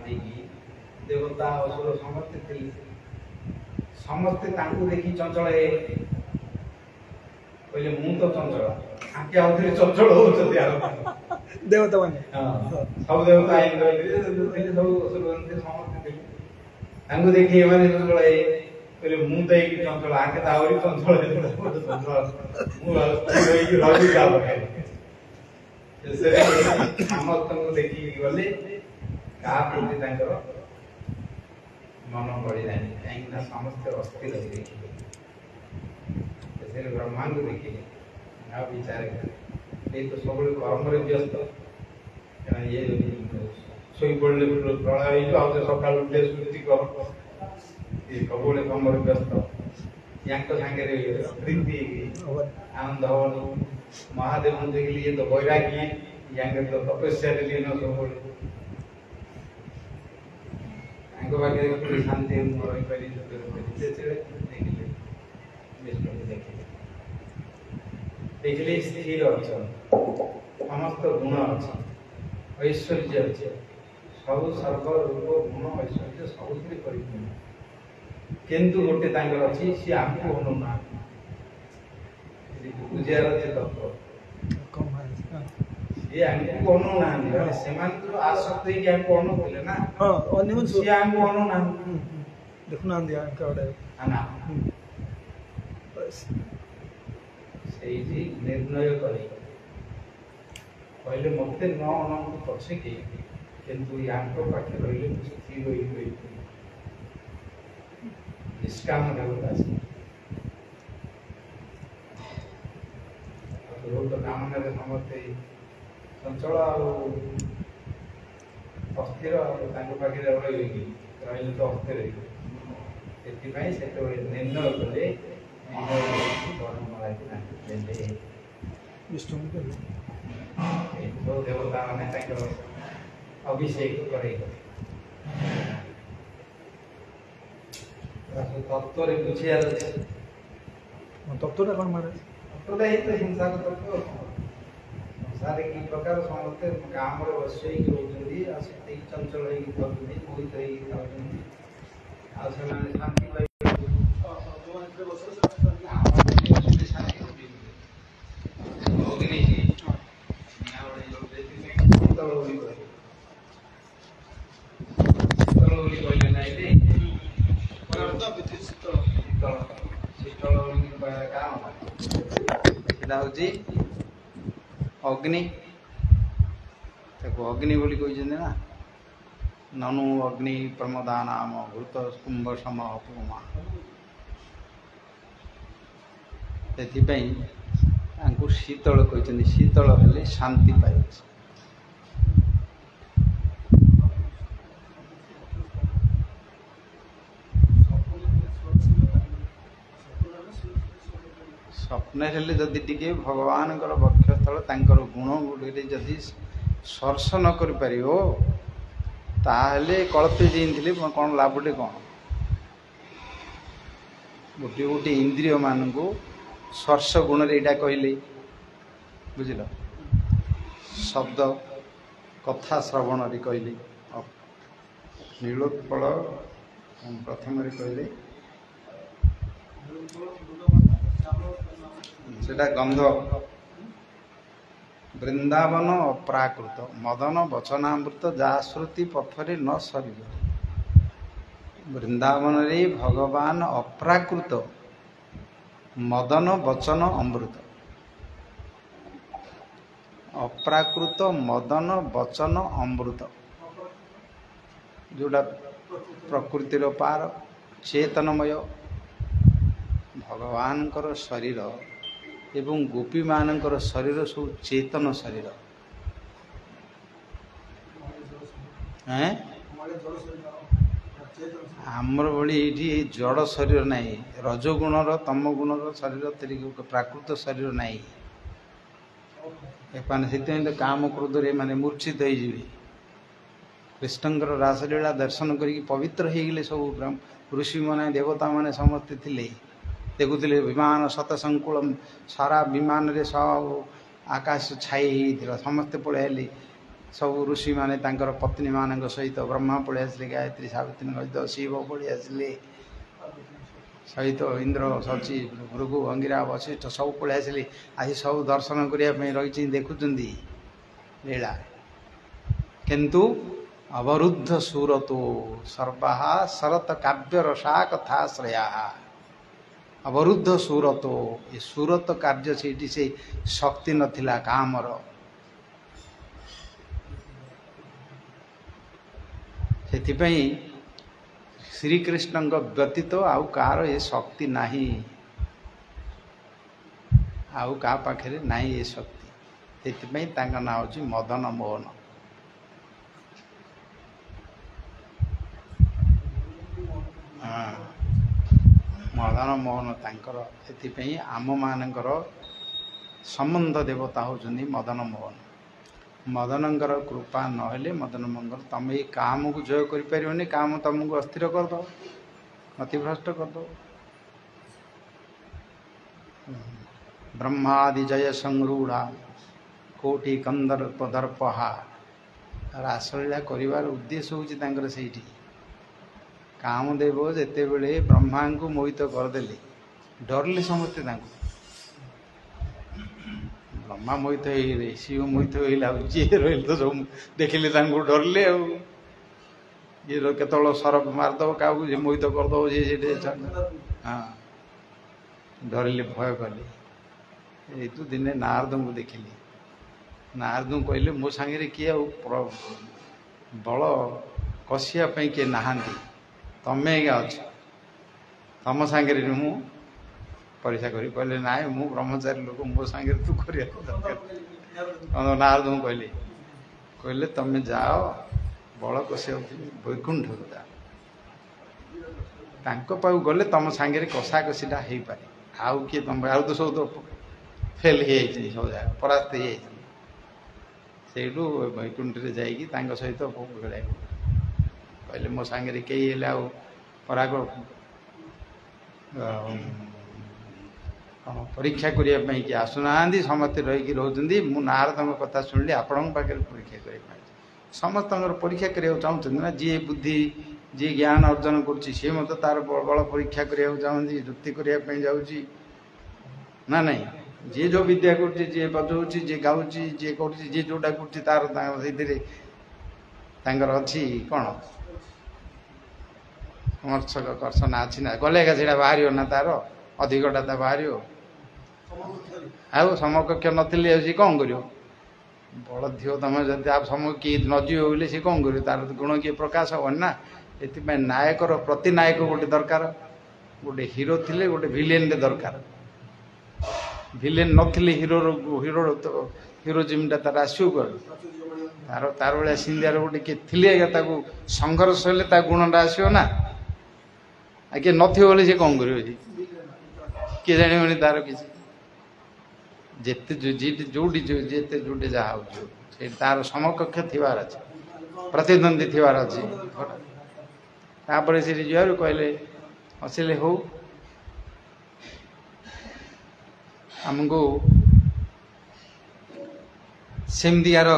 बांधिकी देवता असुर समस्ते थे समस्ते देखी चंचल कहले मु तो चंचल आके आउथरे चंचल होउछथि देवता माने सब देवता आइन रहले सब असुर बनते समस्ते थे तांको देखी एमाने चंचल कहले मु तो एक चंचल आके त आउरी चंचल मु रवि जा पके से समस्त को देखी गले का प्रति तांकर मन पड़ी जाए कहीं समस्त अस्थिर देखिए ब्रह्मांड देखिए आ विचार ये तो सब कर्म व्यस्त ये शोई पड़े प्रलय जो सका उठे स्मृति कर सब कम व्यस्त या सागे प्रीति आनंद हवन महादेव देखिए ये तो बैरागी या तो तपस्या लीन सब शांति देखिले स्थिर अच्छा समस्त गुण अच्छा ऐश्वर्य अच्छे सब सर्व रूप गुण ऐश्वर्य सबुथिरे परिपूर्ण किंतु गोटे तांकर अछि सी आमको अनुना पूजार जे तत्व ये हमको अनुना से मान तो आसक्त ही हमको अनु बोले ना हां अन्य सी हमको अनुना देखुना दिया कड़े ना बस सेही जी निर्णय करे पहले मते न अनंत पछे के किंतु यांको पाखे रहिले स्थिर होई निष्काम देवता से रोग कामना रे समते चंचल अस्थिर पाखे रही तो अस्थिर से निर्णय कले देवता मैंने अभिषेक करे तत्व बुझे तत्व कौन मारे तत्वटा ही तो हिंसा तत्व संसार की प्रकार समस्ते गाँव बसई रोचंदी चंचल होती मोहित शांति पाई अग्नि अग्नि बोली कही ना ननु अग्नि प्रमदानाम भूत कुंभ सम उपमा से शीतल कहते शीतल हेले शांति पाए स्वप्न हेले जदि टिके भगवान वक्षस्थल तांकर गुण गुड़े जदि स्पर्श न कर पारिबो ताहले कल्पे जीनथिले कौन लाभटे कौन गोटे गोटे इंद्रिय मानू स्पर्श गुण रेटा कहले बुझल शब्द कथा श्रवण रे कहले नीलोत्पल प्रथम कहले सेटा गंध वृंदावन अप्राकृत मदन वचनामृत जा श्रुति पथरे न सरिब वृंदावन रे भगवान अप्राकृत मदन वचन अमृत अप्राकृत मदन वचन अमृत जोड़ा प्रकृतिर पार चेतनमय भगवान शरीर एवं गोपी मानकर शरीर सब चेतन शरीर हैं आमर भली ये जड़ शरीर नहीं रजगुणर तम गुणर शरीर तेरी प्राकृत शरीर नहीं से तो काम क्रोध माने मूर्छित हो कृष्णकर रासलीला दर्शन करी पवित्र हो गले सब ऋषि माने देवता माने समस्ते थिले देखुले विमान शतसंकुल सारा विमान रे सब आकाश छाई समस्ते पलैले सब ऋषि माने तांकर पत्नी मान सहित ब्रह्मा पलि आसिले, गायत्री सावित्री सहित शिव पलि आसिले, सहित इंद्र शची भृगु अंगिरा वशिष्ठ सब पलि आसिले। आज सब दर्शन करने रही देखुंदी लीला, किंतु अवरुद्ध सूरतो सर्वा शरत काव्य रसा कथाश्रया। अवरुद्ध सूरतो, ये सूरत कार्य से शक्ति नथिला कामर, से श्रीकृष्ण व्यतीत आउ कार ये शक्ति नहीं, आउ का पाखे नहीं ये शक्ति, से ना हूँ मदन मोहन। हाँ, मदन मोहन तांकर, से आम मानकर संबंध देवता होचुंदी मदन मोहन। मदनकर कृपा नहेले मदन मंगल तुम ये काम को जय कर काम तुमको अस्थिर करद, मतिभ्रष्ट करद। ब्रह्मादि जय संरूढ़ा कोटि कंदर्प दर्पहा। रासलीला कर उद्देश्य हूँ से कामदेव जिते बड़े ब्रह्मा को मोहित करदे, डरले समस्ते ब्रह्मा मोहित हो, शिव मोहित होगा, जी रही तो सब देखिले डरले। ये केत सरफ मारदब क्या मोहित करदब, जी हाँ डरले भय कले। ये तो दिने नारद को देखिली, नारद कहले मो सांगे किए बल कषियापी किए नहांती, तमें अच्छ तुम सांगे मु परीक्षा करी। कहले ना मु ब्रह्मचारी लोक, मो सांगे तू कर नारद कहले कहले तमें जाओ बल कषिया वैकुंठ को जा, पाक गले तुम सांगे कषा कषिटा हो पारे। आउ किए तुम आउ तो सब तो फेल हो सब जगह परास्त हो वैकुंठ जाइए सहित भेड़ा कहले मो सांगे कई पराग परीक्षा करने कि आसुना समस्ते रहीकि रोचंदी। मु नारद कथा शुणिली आपण पाखे परीक्षा करने समस्त परीक्षा करने चाहते ना, जी बुद्धि जी ज्ञान अर्जन करुच्ची सी मत तार बल परीक्षा करने चाहती, युक्ति करने जाऊँगी ना नहीं। जी जो विद्या करुच्ची, जी बजाऊँगी, जी गाँची, जी करुच्ची, जी जोटा करुच्ची तार अच्छी कौन समर्थक कर्षण अच्छी ना, गलेगा से बाहर ना तार अधिकटा तो बाहर आउ समकक्ष नी कौन कर बड़ झील तुम जब आप समय किए नजीव बोले सी कौन कर तार गुण किए प्रकाश हेन ना। ये नायकर प्रतिनायक गोटे दरकार, गोटे हिरो थिले गोटे विलेन दरकार। विलेन नथिले हिरो हिरो हिरोजिमटा तार आसो कर तार तार भाया सिंधियार गोटे किए थिले संघर्ष हेल्ले गुणटा आसो ना। किए नथिबे सी कौन कर किए जानी तार किसी जिते जोटी जिते जोटे जहाँ हो तार समकक्ष थीवार अच्छे, प्रतिद्वंदी थीवार अच्छे। तापर से जुआर कहले हसिले हो आमको सेमतिकार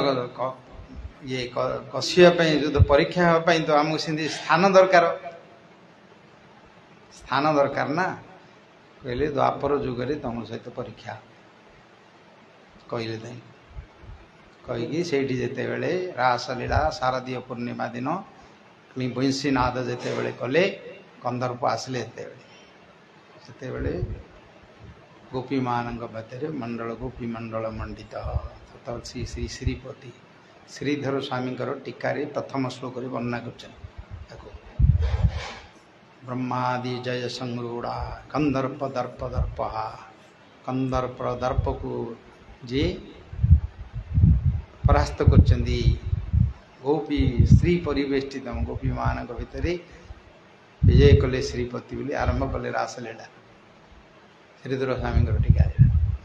ये कषियापी जो परीक्षा हाँपाई तो आमको सेमती स्थान दरकार, स्थान दरकार ना। कहले द्वापर जुगे तुम सहित परीक्षा कहले कहीकि से जिते बड़े रासलीला शारदीय पूर्णिमा दिन बंशीनाद जिते बड़े कले कंदर्प आसिले जिते बड़े गोपी मान मध्य मंडल गोपी मंडल मंडित श्री श्री श्रीपति श्रीधर स्वामी टीकार प्रथम श्लोक वर्णना कर ब्रह्मादि जय संरूढ़ा कंदर्प दर्प दर्पहा। कंदर्प दर्प को जे परास्त कर गोपी श्री परिवेष्टित गोपी मान भितर विजय कले श्रीपति बोली आरंभ कले रासलीला श्रीधर स्वामी टीका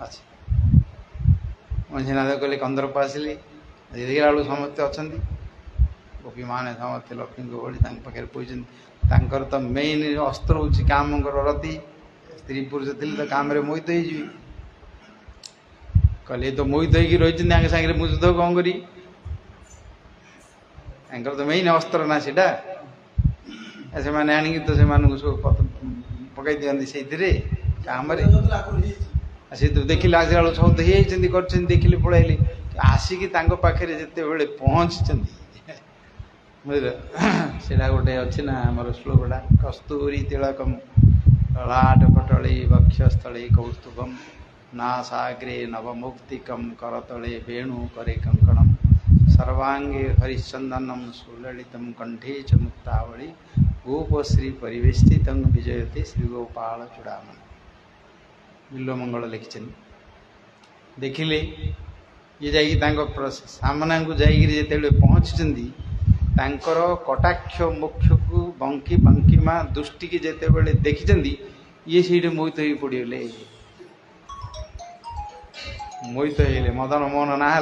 अच्छे। मंझीनाथ कहले कंदर्प आसिले देखला बेलू समस्ते अच्छा गोपी मान समस्ते लक्ष्मी को भली पाखे पहुँच तो मेन अस्त्र हूँ काम रति स्त्री पुरुष थी तो काम मोहित हो कहले तो मोहित होगी रही सांगे मुझ तो कौन करी ତାଙ୍କର ତ ମେନ୍ ଅସ୍ତ୍ର ନା ସେଇଟା। ସେମାନେ ଆଣିକି ତ ସେମାନଙ୍କୁ ସବୁ ପକାଇ ଦିଅନ୍ତି ସେଇଥିରେ କାମରେ। ସେ ତ ଦେଖିଲେ ଆସିଲା ବେଳକୁ ସବୁ ହେଇଯାଇଛନ୍ତି କରିଛନ୍ତି, ଦେଖିଲେ ପଳାଇଲେ। ଆସିକି ତାଙ୍କ ପାଖରେ ଯେତେବେଳେ ପହଞ୍ଚିଛନ୍ତି, ବୁଝିଲ, ସେଇଟା ଗୋଟେ ଅଛି ନା ଆମର ଶ୍ଲୋକଟା, କସ୍ତୁରୀ ତିଳକମ୍ ଲଳାଟ ପଟଳୀ ବକ୍ଷସ୍ଥଳୀ କୌସ୍ତୁଭମ୍ ନାସାଗ୍ରେ ନବମୌକ୍ତିକମ୍ କରତଳେ ବେଣୁ करे କଙ୍କଣମ୍ सर्वांगे हरिचंदनम सुललितम कंठे च मुक्तावली गोपश्री परिवेष्टित विजयते श्री गोपाल चूड़ामणि। बिल्वमंगल लिखिछन। देखिले ये जाई सामना को जाइए जिते पहुँची तांकर कटाक्ष मोक्ष को बंकी बंकीमा दृष्टि की जिते बड़े देखी ये सीट मोहित हो पड़े मोहित हो मदन मोहन ना है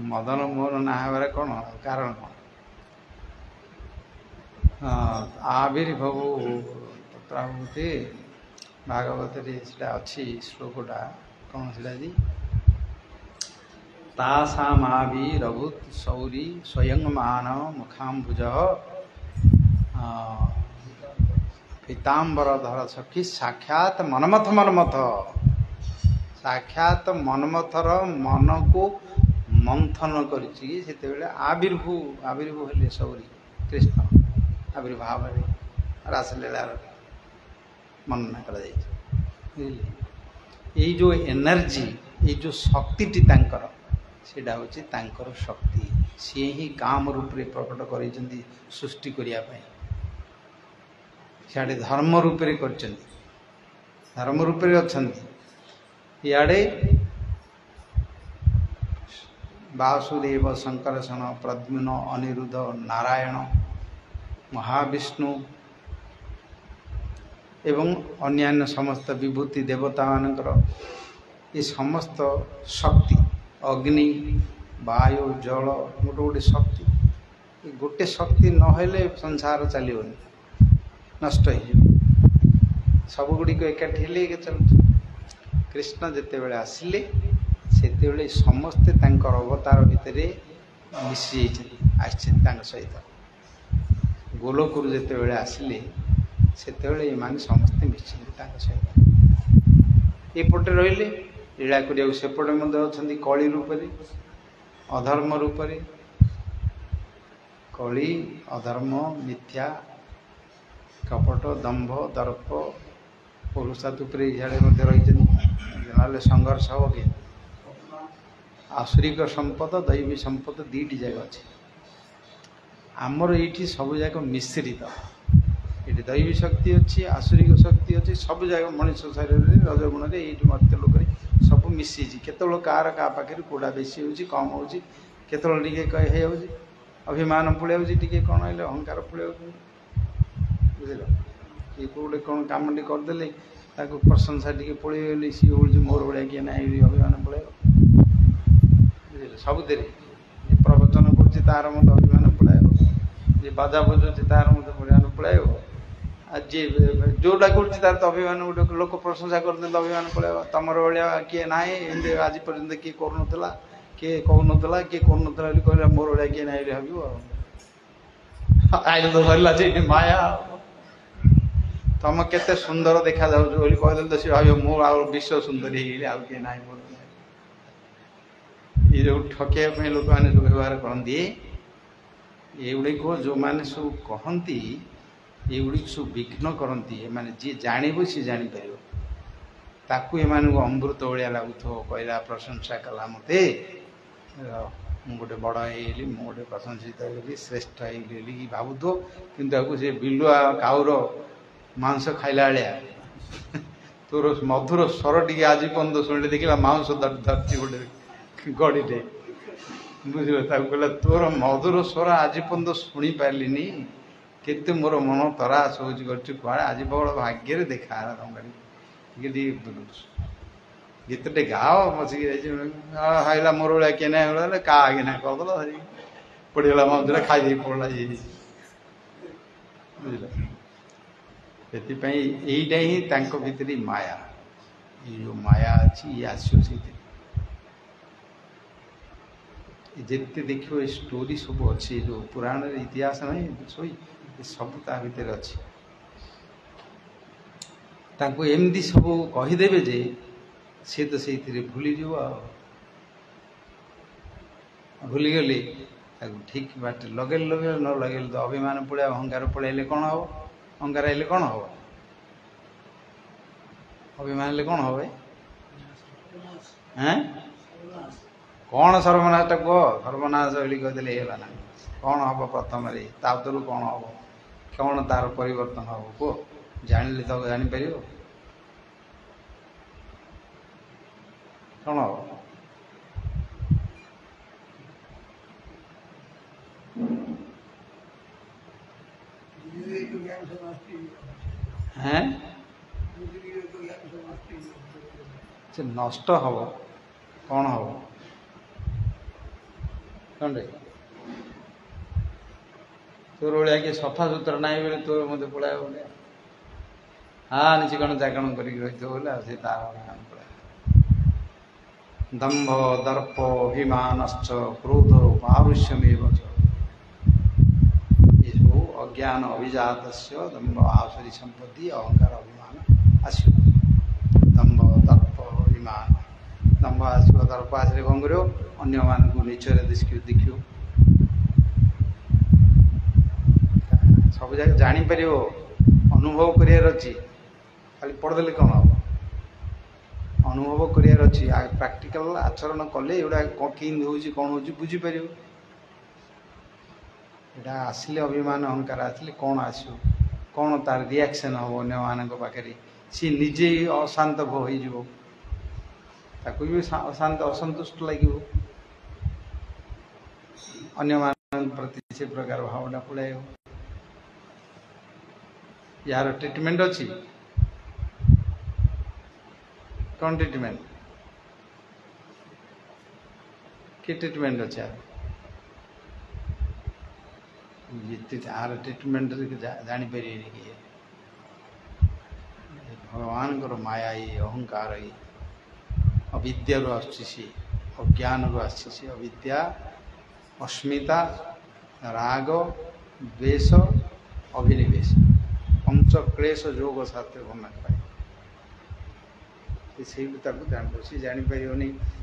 मदन मोहन ना हबार कौन कारण कौन आविर्भव तत्राहुति भागवत अच्छी श्लोकटा कौन से तासामाविरभूत सौरी स्वयं मान मुखाम्बुज पीताम्बरधर सखी साक्षात मनमथ मनमथ साक्षात मनमथर मन को मंथन करते आविर्भू हेले सौरी कृष्ण आविर्भाव रासलीलार वर्णना कर जो एनर्जी ये जो शक्ति तांकर सेटा होची तांकर शक्ति सी ही काम रूप रे प्रकट कर सृष्टि करने सियाड़े धर्म रूप रे करचंदी धर्म रूप रे अछंदी इयाड़े वासुदेव शंकरषण प्रद्युम्न अनिरुद्ध नारायण महाविष्णु एवं अन्यान्य समस्त विभूति देवता मानकर ये समस्त शक्ति अग्नि वायु जल गोटे गोटे शक्ति गोटे शक्ति नहेले संसार चलनी नष्ट हो सबुगुड़ी एकाठी चल कृष्ण जिते बड़े आसिले से समस्ते तांकर अवतार भितर मिसी सहित गोलोकुरु जिते बड़े आसिले से समस्ते मिसी सहित एपटे रहिले लीला करिया सेपटे अच्छा कली रूप अधर्म रूप कली अधर्म मिथ्या कपट दंभ दर्प पुरुषात रही संघर्ष हम कि आसुरिक संपद दैवी संपद दीटी जगह अच्छे आमर ये सब जाक मिश्रित ये दैवी शक्ति अच्छी आसुरिक शक्ति अच्छी सब जगह मनुष्य शरीर रजगुण ये मर्त्य लोक सब मिसी केतल कार का पाखे कौड़ा बेसी हो कम हो अभिमान पुलिया कौन है अहंकार पुलिया बुझल ये कौटे कौन कम टे करदे प्रशंसा टी पड़े सी हूँ मोर भाया किए ना अभिमान पड़े बुझे सब प्रवचन कर मत अभिमान पड़ाए जी बाजा बजाऊँ तार मत अभिमान पड़ाए जी जोटा कर तो अभिमान गोटे लोक प्रशंसा करदे अभिमान पड़े तमर भाया किए ना आज पर्यंत किए करूला किए कहूला किए करूला कहला मोर भाया किए ना भाव आइल तो धरला माया तुम केते सुंदर देखा जाऊँ कहदे तो सी भाव मु विश्व सुंदर हो किए ना ये जो ठकिया लोक मैंने जो व्यवहार करती ये गुड़ जो मैंने सब कहती ये गुड़ सब विघ्न करती माने जी जाणव सी जापर ताकू एम अमृत भाया लगुथ कहला प्रशंसा कला मत गोटे बड़ होली गोटे प्रशंसित होली श्रेष्ठ होली भावुथ कि से बिलुआ काउर मांस खाइला भाया तोर मधुर स्वर टी आज पर्यटन शुणी देखला मांस धरती गोटे गड़ीटे बुझल कहला तोर मधुर स्वर आज पर्यटन शुणी पार्ली केते मोर मन तरास हो आज बड़ भाग्य देखा तुम गाड़ी गीतटे गाओ बसिक हाइला मोर भाया किए ना क्या आगे ना करदेल धरिक पड़गला मंदिर खाई पड़ा बुझल से यहीटा ही भितर माया ये जो माया अच्छी ये आसो से ଯେତେ ଦେଖିବ ଏ ଷ୍ଟୋରି ସବୁ ଅଛି, ଯେଉଁ ପୁରାଣରେ ଇତିହାସ ନାହିଁ ସବୁ ତା ଭିତରେ ଅଛି। ତାଙ୍କୁ ଏମିତି ସବୁ କହିଦେବେ ଯେ ସିଏ ତ ସେଇଥିରେ ଭୁଲିଯିବ। ଆଉ ଭୁଲିଗଲେ ତାକୁ ଠିକ୍ ବାଟରେ ଲଗେଇଲେ ନ ଲଗେଇଲେ ତ ଅଭିମାନ ପଳେଇ, ଅହଙ୍କାର ପଳେଇଲେ କ'ଣ ହେବ? ଅହଙ୍କାର ହେଲେ କ'ଣ ହେବ? ଅଭିମାନ ହେଲେ କ'ଣ ହେବ? କ'ଣ ସର୍ବନାଶଟା କୁହ? ସର୍ବନାଶ ବୋଲି କହିଦେଲେ ହେଇଗଲା ନା? କ'ଣ ହେବ ପ୍ରଥମରେ? ତା ଉତ୍ତରୁ କ'ଣ ହେବ? କ'ଣ ତାର ପରିବର୍ତ୍ତନ ହେବ କୁହ? ଜାଣିଲେ ତ ଜାଣିପାରିବ କ'ଣ ହେବ? ସେ ନଷ୍ଟ ହେବ। କ'ଣ ହେବ? କ'ଣ ତୋର ଭଳିଆ କିଏ ସଫା ସୁତରା ନାହିଁ ବୋଲେ ତୋର ମୋତେ ପଳାଇବ ଭଳିଆ ନିଜେ କ'ଣ ଜାଗରଣ କରିକି ରହିଥିବ ବୋଲେ ଆଉ ସେ ତାର ପଳାଇବ। ଦମ୍ଭ ଦର୍ପ ଅଭିମାନଶ୍ଚ କ୍ରୋଧ ପାରୁଷ୍ୟମେବ ଚ, ଏସବୁ ଅଜ୍ଞାନ ଅଭିଜାତସ୍ୟ ଦମ୍ଭ ଆସୁରୀ ସମ୍ପତ୍ତି ଅହଙ୍କାର ଅଭିମାନ ଆସିବ। ଦମ୍ଭ ଦର୍ପ ଅଭିମାନ, ଦମ୍ଭ ଆସିବ, ଦର୍ପ ଆସିଲେ କ'ଣ କରିବ? ଅନ୍ୟମାନଙ୍କୁ ନିଚରେ ଦେଖିବ। ସବୁ ଜାଗା ଜାଣିପାରିବ, ଅନୁଭବ କରିବାର ଅଛି। ଖାଲି ପଢ଼ିଦେଲେ କ'ଣ ହେବ? ଅନୁଭବ କରିବାର ଅଛି। ପ୍ରାକ୍ଟିକାଲ ଆଚରଣ କଲେ ଏଗୁଡ଼ା କେମିତି ହେଉଛି କ'ଣ ହେଉଛି ବୁଝିପାରିବ। ଏଇଟା ଆସିଲେ ଅଭିମାନ ଅହଙ୍କାର ଆସିଲେ କ'ଣ ଆସିବ? କ'ଣ ତାର ରିଆକ୍ସନ୍ ହେବ ଅନ୍ୟମାନଙ୍କ ପାଖରେ? ସିଏ ନିଜେ ଅଶାନ୍ତ ହୋଇଯିବ, ତାକୁ ବି ଅଶାନ୍ତ ଅସନ୍ତୁଷ୍ଟ ଲାଗିବ। ଅନ୍ୟମାନଙ୍କ ପ୍ରତି ସେ ପ୍ରକାର ଭାବନା ପଳାଇବ। यार ट्रीटमेंट अच्छी कौन ट्रीटमेंट कि ट्रीटमेंट अच्छे यार ट्रीटमेंट जापर भगवान माया ये अहंकार ये अविद्या आसी अज्ञान आसी अविद्या अस्मिता राग द्वेष अभिनिवेश पंच क्लेश जोग साथ भ्रमण पाए से जापर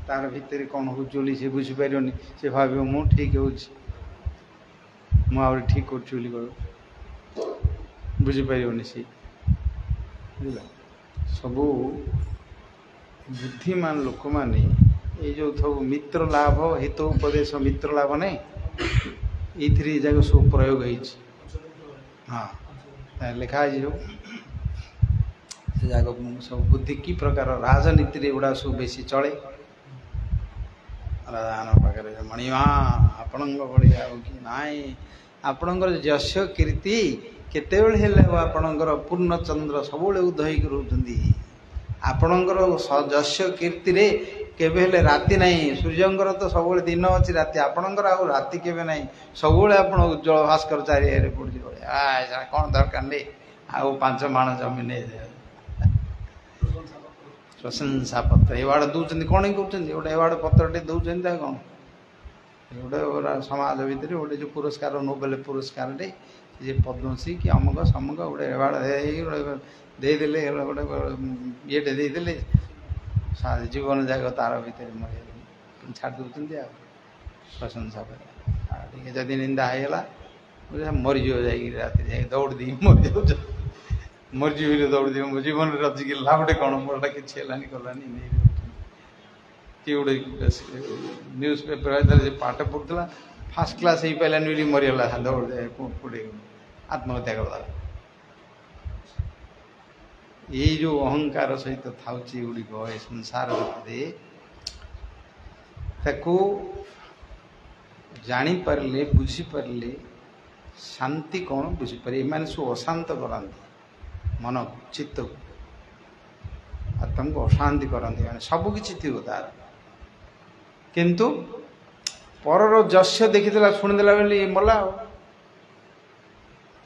तार भितर कौन हो सी बुझीपर से भाव मु ठीक हो ठीक कर बुझीपर सी सबू बुद्धिमान लोक मैंने ये जो सब मित्र लाभ हित उपदेश मित्र लाभ नहीं ये जाक सब प्रयोग हाँ लिखाई से जाक सब बुद्धि की प्रकार राजनीति गुड़ा सब बेसी चले राजा पाखे मणिमा आपण कि नाई आपणकर यश कीर्ति केतेबेले हेले आपणकर पूर्णचंद्र सबुले उदयक रोचंदी आपणकर यश कीर्ति रे केबे हेले राति नहीं सूर्यंकर तो सबुले दिन अच्छी राति आपणकर आ राति केबे नहीं सबुले आपण उज्जवल भास्कर चारियारे पड़ी कौन दरकार नहीं आउ 5 माण जमीन प्रशंसा पत्र एवार्ड दौरान कौन कौन गोटे एवार्ड पत्रटे दौरान कौन गोटे समाज भितर गोटे जो पुरस्कार नोबेल पुरस्कार जे पद्मश्री कि अमुक समुक गोटे एवार्ड देदेले गोटे ये देदेले जीवन जाक तार भितर छाड़ दौरान प्रशंसा पत्र जदि निंदा होगा मरीज राति जाए दौड़ दी मरी जाऊ मरीजी दौड़ दी जीवन रजिक लाभटे कौन मोरटा किसी कलानी किए गोटे न्यूज पेपर पाठ पढ़ुला फास्ट क्लास हो पारानी बोली मरीगला दौड़ पड़े आत्महत्या करदा ये जो अहंकार सहित था गुड़िक ए संसार जापारे बुझीपारे शांति कौन बुझीपारे एम सब अशांत कराती मन चित्त को आत्मा को अशांति करती सबकि थी तार किंतु परर जस्य देखीदेला शुणीदेला बोली मला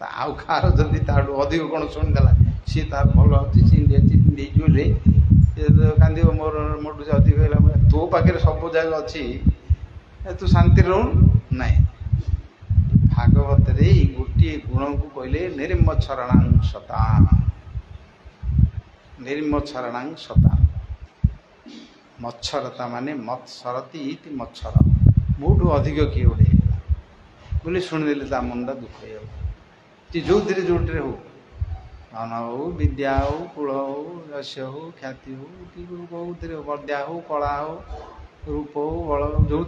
आउ खार जदि अधिक कौन शुणीदेला सी तार भल अच्छी कांद मोर मोटू अधिक तो पाखे सब जगह अच्छी तू शांति रहू ना भागवत रे गोटे गुण को कहले निर्मच्छरणां सता निर्मच्छरणां सता मच्छरता माने मत सरती इति मच्छर मोठू अधिक किए गोटे बोले शुणिदेले ता मन दुख हो जो हो धन हो विद्या हो कुल हो यश हो ख्याति हो कि कौन बद्या हो कला हो रूप हो बल जो हो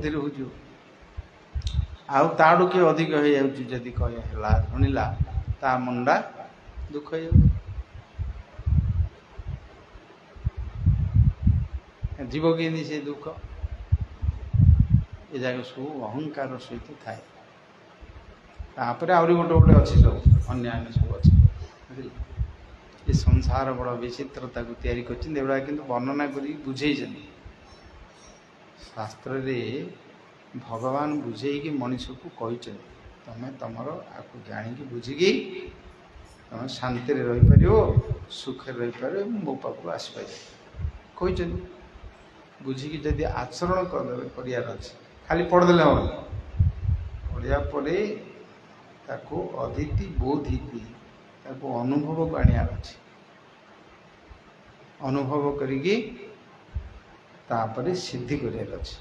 आउ ताड़ू किए अधिक हो जदि कहला शुणिला ता मुंडा दुख हो जीव कि से दुख ये जगह सब अहंकार सहित थाए तापर आहरी गोटे गोटे अच्छी सब अन्य सब अच्छे ये संसार बड़ विचित्रता को तैयारी करा कि वर्णना कर बुझे शास्त्र रे भगवान बुझे कि मनीष को कही तमें तुमर आपको जाणिकी बुझिकी तुम शांति रहीपर सुख रहीपर मो पाक आसपार कही बुझिकी जदि आचरण कर खाली पढ़दे हम पढ़िया ताको अदिति बोधिति ताको अनुभव को आनियार अछि अनुभव करिकी तापरे सिद्धि करियार अछि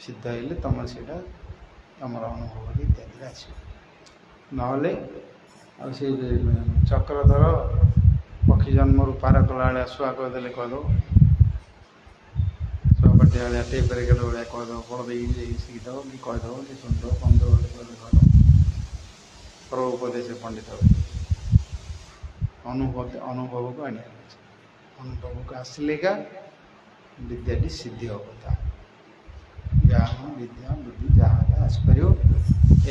सिद्ध हेले तुम से तुम अनुभव इत्यादि आसो नहले से चक्रधर पक्षी जन्म पार कला शुआ कहदे कहदो शुआ टेप रेकर्ड भाया कहदो पढ़ दे शिखिदव कि कहदव कि शुणद 15 कहदो सर्वोपदेश पंडित अनुभव को आने अनुभव को आसले का विद्याटी सिद्धि होता ज्ञान विद्या बुद्धि जहाँ आसपर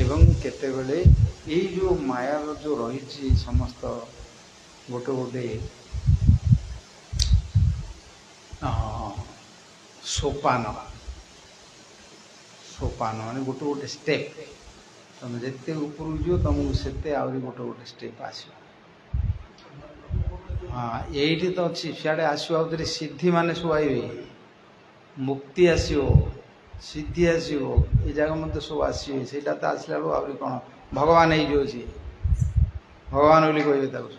एवं केतेबेले ये जो मायार जो रही समस्त गोटे गोटे सोपान सोपान माने गोटे गोटे स्टेप तुम जिते ऊपर जो तुमको से आहरी गोटे गोटे स्टेप आस हाँ ये तो अच्छी सियाड़े आसो सिद्धि मान सब आए मुक्ति आसो सिद्धि आसो ये जगह मत सब आसवे से आसला बेलू आहरी कौन भगवान हो भगवान बोली कहे सब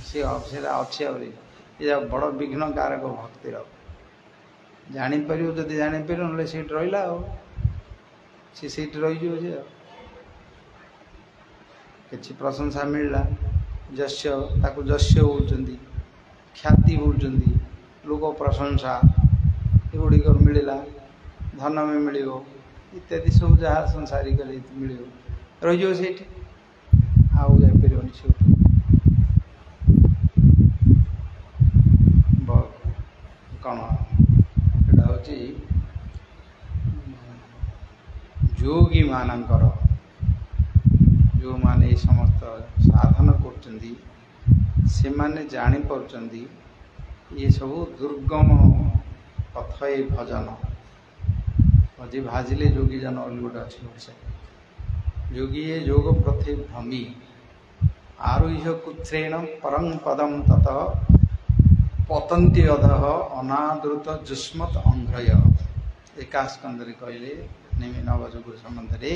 सी अच्छे आहरी ये बड़ विघ्न कारक भक्तिर जापर जब जापर ना से रहा सी रही कि प्रशंसा मिलला जस्य ताको जस्य होती ख्याति होती लोक प्रशंसा एगुड़िक मिलला धन में मिल इत्यादि सब जहाँ संसारिक मिल रही से आउ जापर कौन एटा हूँ योगी मानकर जो माने समस्त साधन कर जानी ये सब दुर्गम पथ ये भजन भजी भाजिले योगी जन गोटे अच्छे योगी ये योग प्रथे भ्रमी आरुह्य कुत्रेण परं पदम तत पतंती अधः अनादृत जुष्मत अंघ्रय एका स्कंदरे कहले नवजुगुरु संबंधे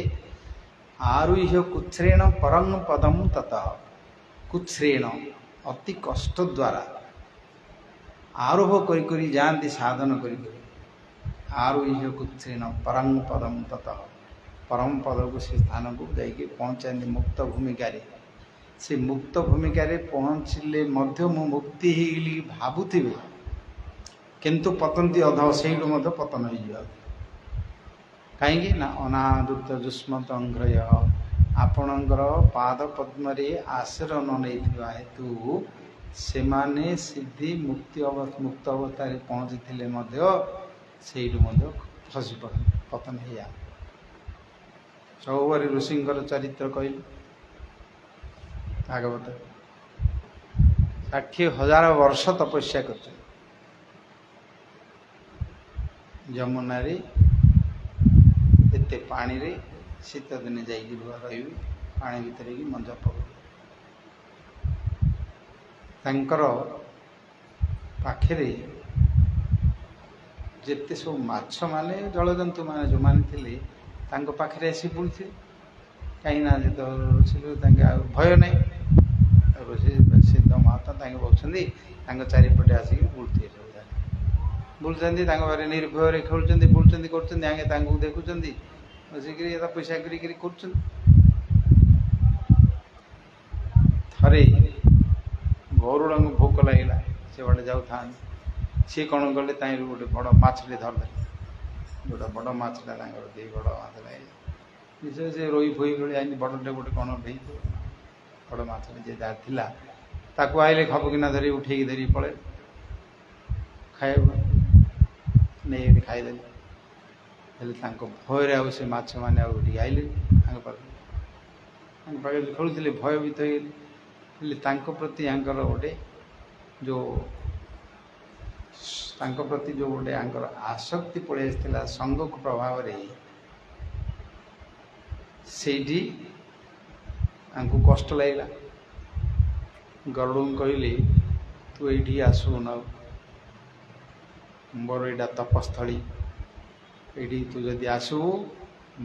आरुह्य कुत्रेण परं पदम ततः कुत्रेण अति कष्ट द्वारा आरोह करी जाती साधन करी आरुह्य कुत्रेण परं पदम ततः परम पद को से स्थान को जाइए पहुँचाती मुक्त भूमिका से मुक्त भूमिका पहुँचले मु मुक्ति होगी भावुवे किंतु पतंती अध से पतन हो कहीं ना अनादृत जुष्मत अंघ्रय आपणकर पाद पद्म आश्रय नहीं हेतु से माने सिद्धि मुक्ति मुक्त अवस्था पहुँची खसी पड़ पतन हो सब ऋषिंकर चरित्र कहल भागवत 60,000 वर्ष तपस्या कर जमुना एते पानी रे शीत दिन जाइए रही पानी भितर की मंजा पकर पाखे ଯେତେ ସବୁ ମାଛ ମାନେ ଜଳଜନ୍ତୁ ମାନେ ଯେଉଁମାନେ ଥିଲେ ତାଙ୍କ ପାଖରେ ଆସି ବୁଲୁଥିଲେ। କାହିଁକିନା ଯେତେବେଳେ ରୋଷେଇ ତାଙ୍କେ ଆଉ ଭୟ ନାହିଁ। ରୋଷେଇ ସିଦ୍ଧ ମହାତ୍ମା ତାଙ୍କେ ବସୁଛନ୍ତି, ତାଙ୍କ ଚାରିପଟେ ଆସିକି ବୁଲୁଥିବେ ସବୁ ବୁଲୁଛନ୍ତି, ତାଙ୍କ ଘରେ ନିର୍ଭୟରେ ଖେଳୁଛନ୍ତି, ବୁଲୁଛନ୍ତି, କରୁଛନ୍ତି। ଆଗେ ତାଙ୍କୁ ଦେଖୁଛନ୍ତି ବସିକିରି ଏଟା ପଇସା କରିକିରି କରୁଛନ୍ତି। ଥରେ ଗରୁଡ଼ଙ୍କୁ ଭୋକ ଲାଗିଲା, ସେ ବାଟେ ଯାଉଥାନ୍ତି। ସିଏ କ'ଣ କଲେ, ତାହିଁରୁ ଗୋଟେ ବଡ଼ ମାଛଟେ ଧରିଲେ। ଗୋଟେ ବଡ଼ ମାଛଟା ତାଙ୍କର ଦେଇ ବଡ଼ ମାଛ ଲାଗିଲା। ନିଶ୍ଚୟ ସେ ରୋଇ ଫୋଇ ଭଳି ଆଇନି ବଡ଼ଟେ ଗୋଟେ କ'ଣ ହେଇଥିବ। ବଡ଼ ମାଛଟେ ଯିଏ ଯାହା ଥିଲା ତାକୁ ଆଇଲେ ଖପକିନା ଧରି ଉଠେଇକି ଧରିକି ପଳେଇଲେ ଖାଇବାକୁ, ନେଇକି ଖାଇଦେଲେ। ହେଲେ ତାଙ୍କ ଭୟରେ ଆଉ ସେ ମାଛମାନେ ଆଉ ଟିକେ ଆଇଲେନି ତାଙ୍କ ପାଖରେ ଖେଳୁଥିଲେ, ଭୟଭୀତ ହେଇଗଲେ। ହେଲେ ତାଙ୍କ ପ୍ରତି ଆଙ୍କର ଗୋଟେ ଆଙ୍କର ଆସକ୍ତି ପଳେଇ ଆସିଥିଲା ସଙ୍ଗକୁ ପ୍ରଭାବରେ, ସେଇଠି ତାଙ୍କୁ କଷ୍ଟ ଲାଗିଲା। ଗରୁଡ଼ଙ୍କୁ କହିଲେ, ତୁ ଏଇଠି ଆସୁନ, ମୋର ଏଇଟା ତପସ୍ଥଳୀ, ଏଇଠି ତୁ ଯଦି ଆସିବୁ,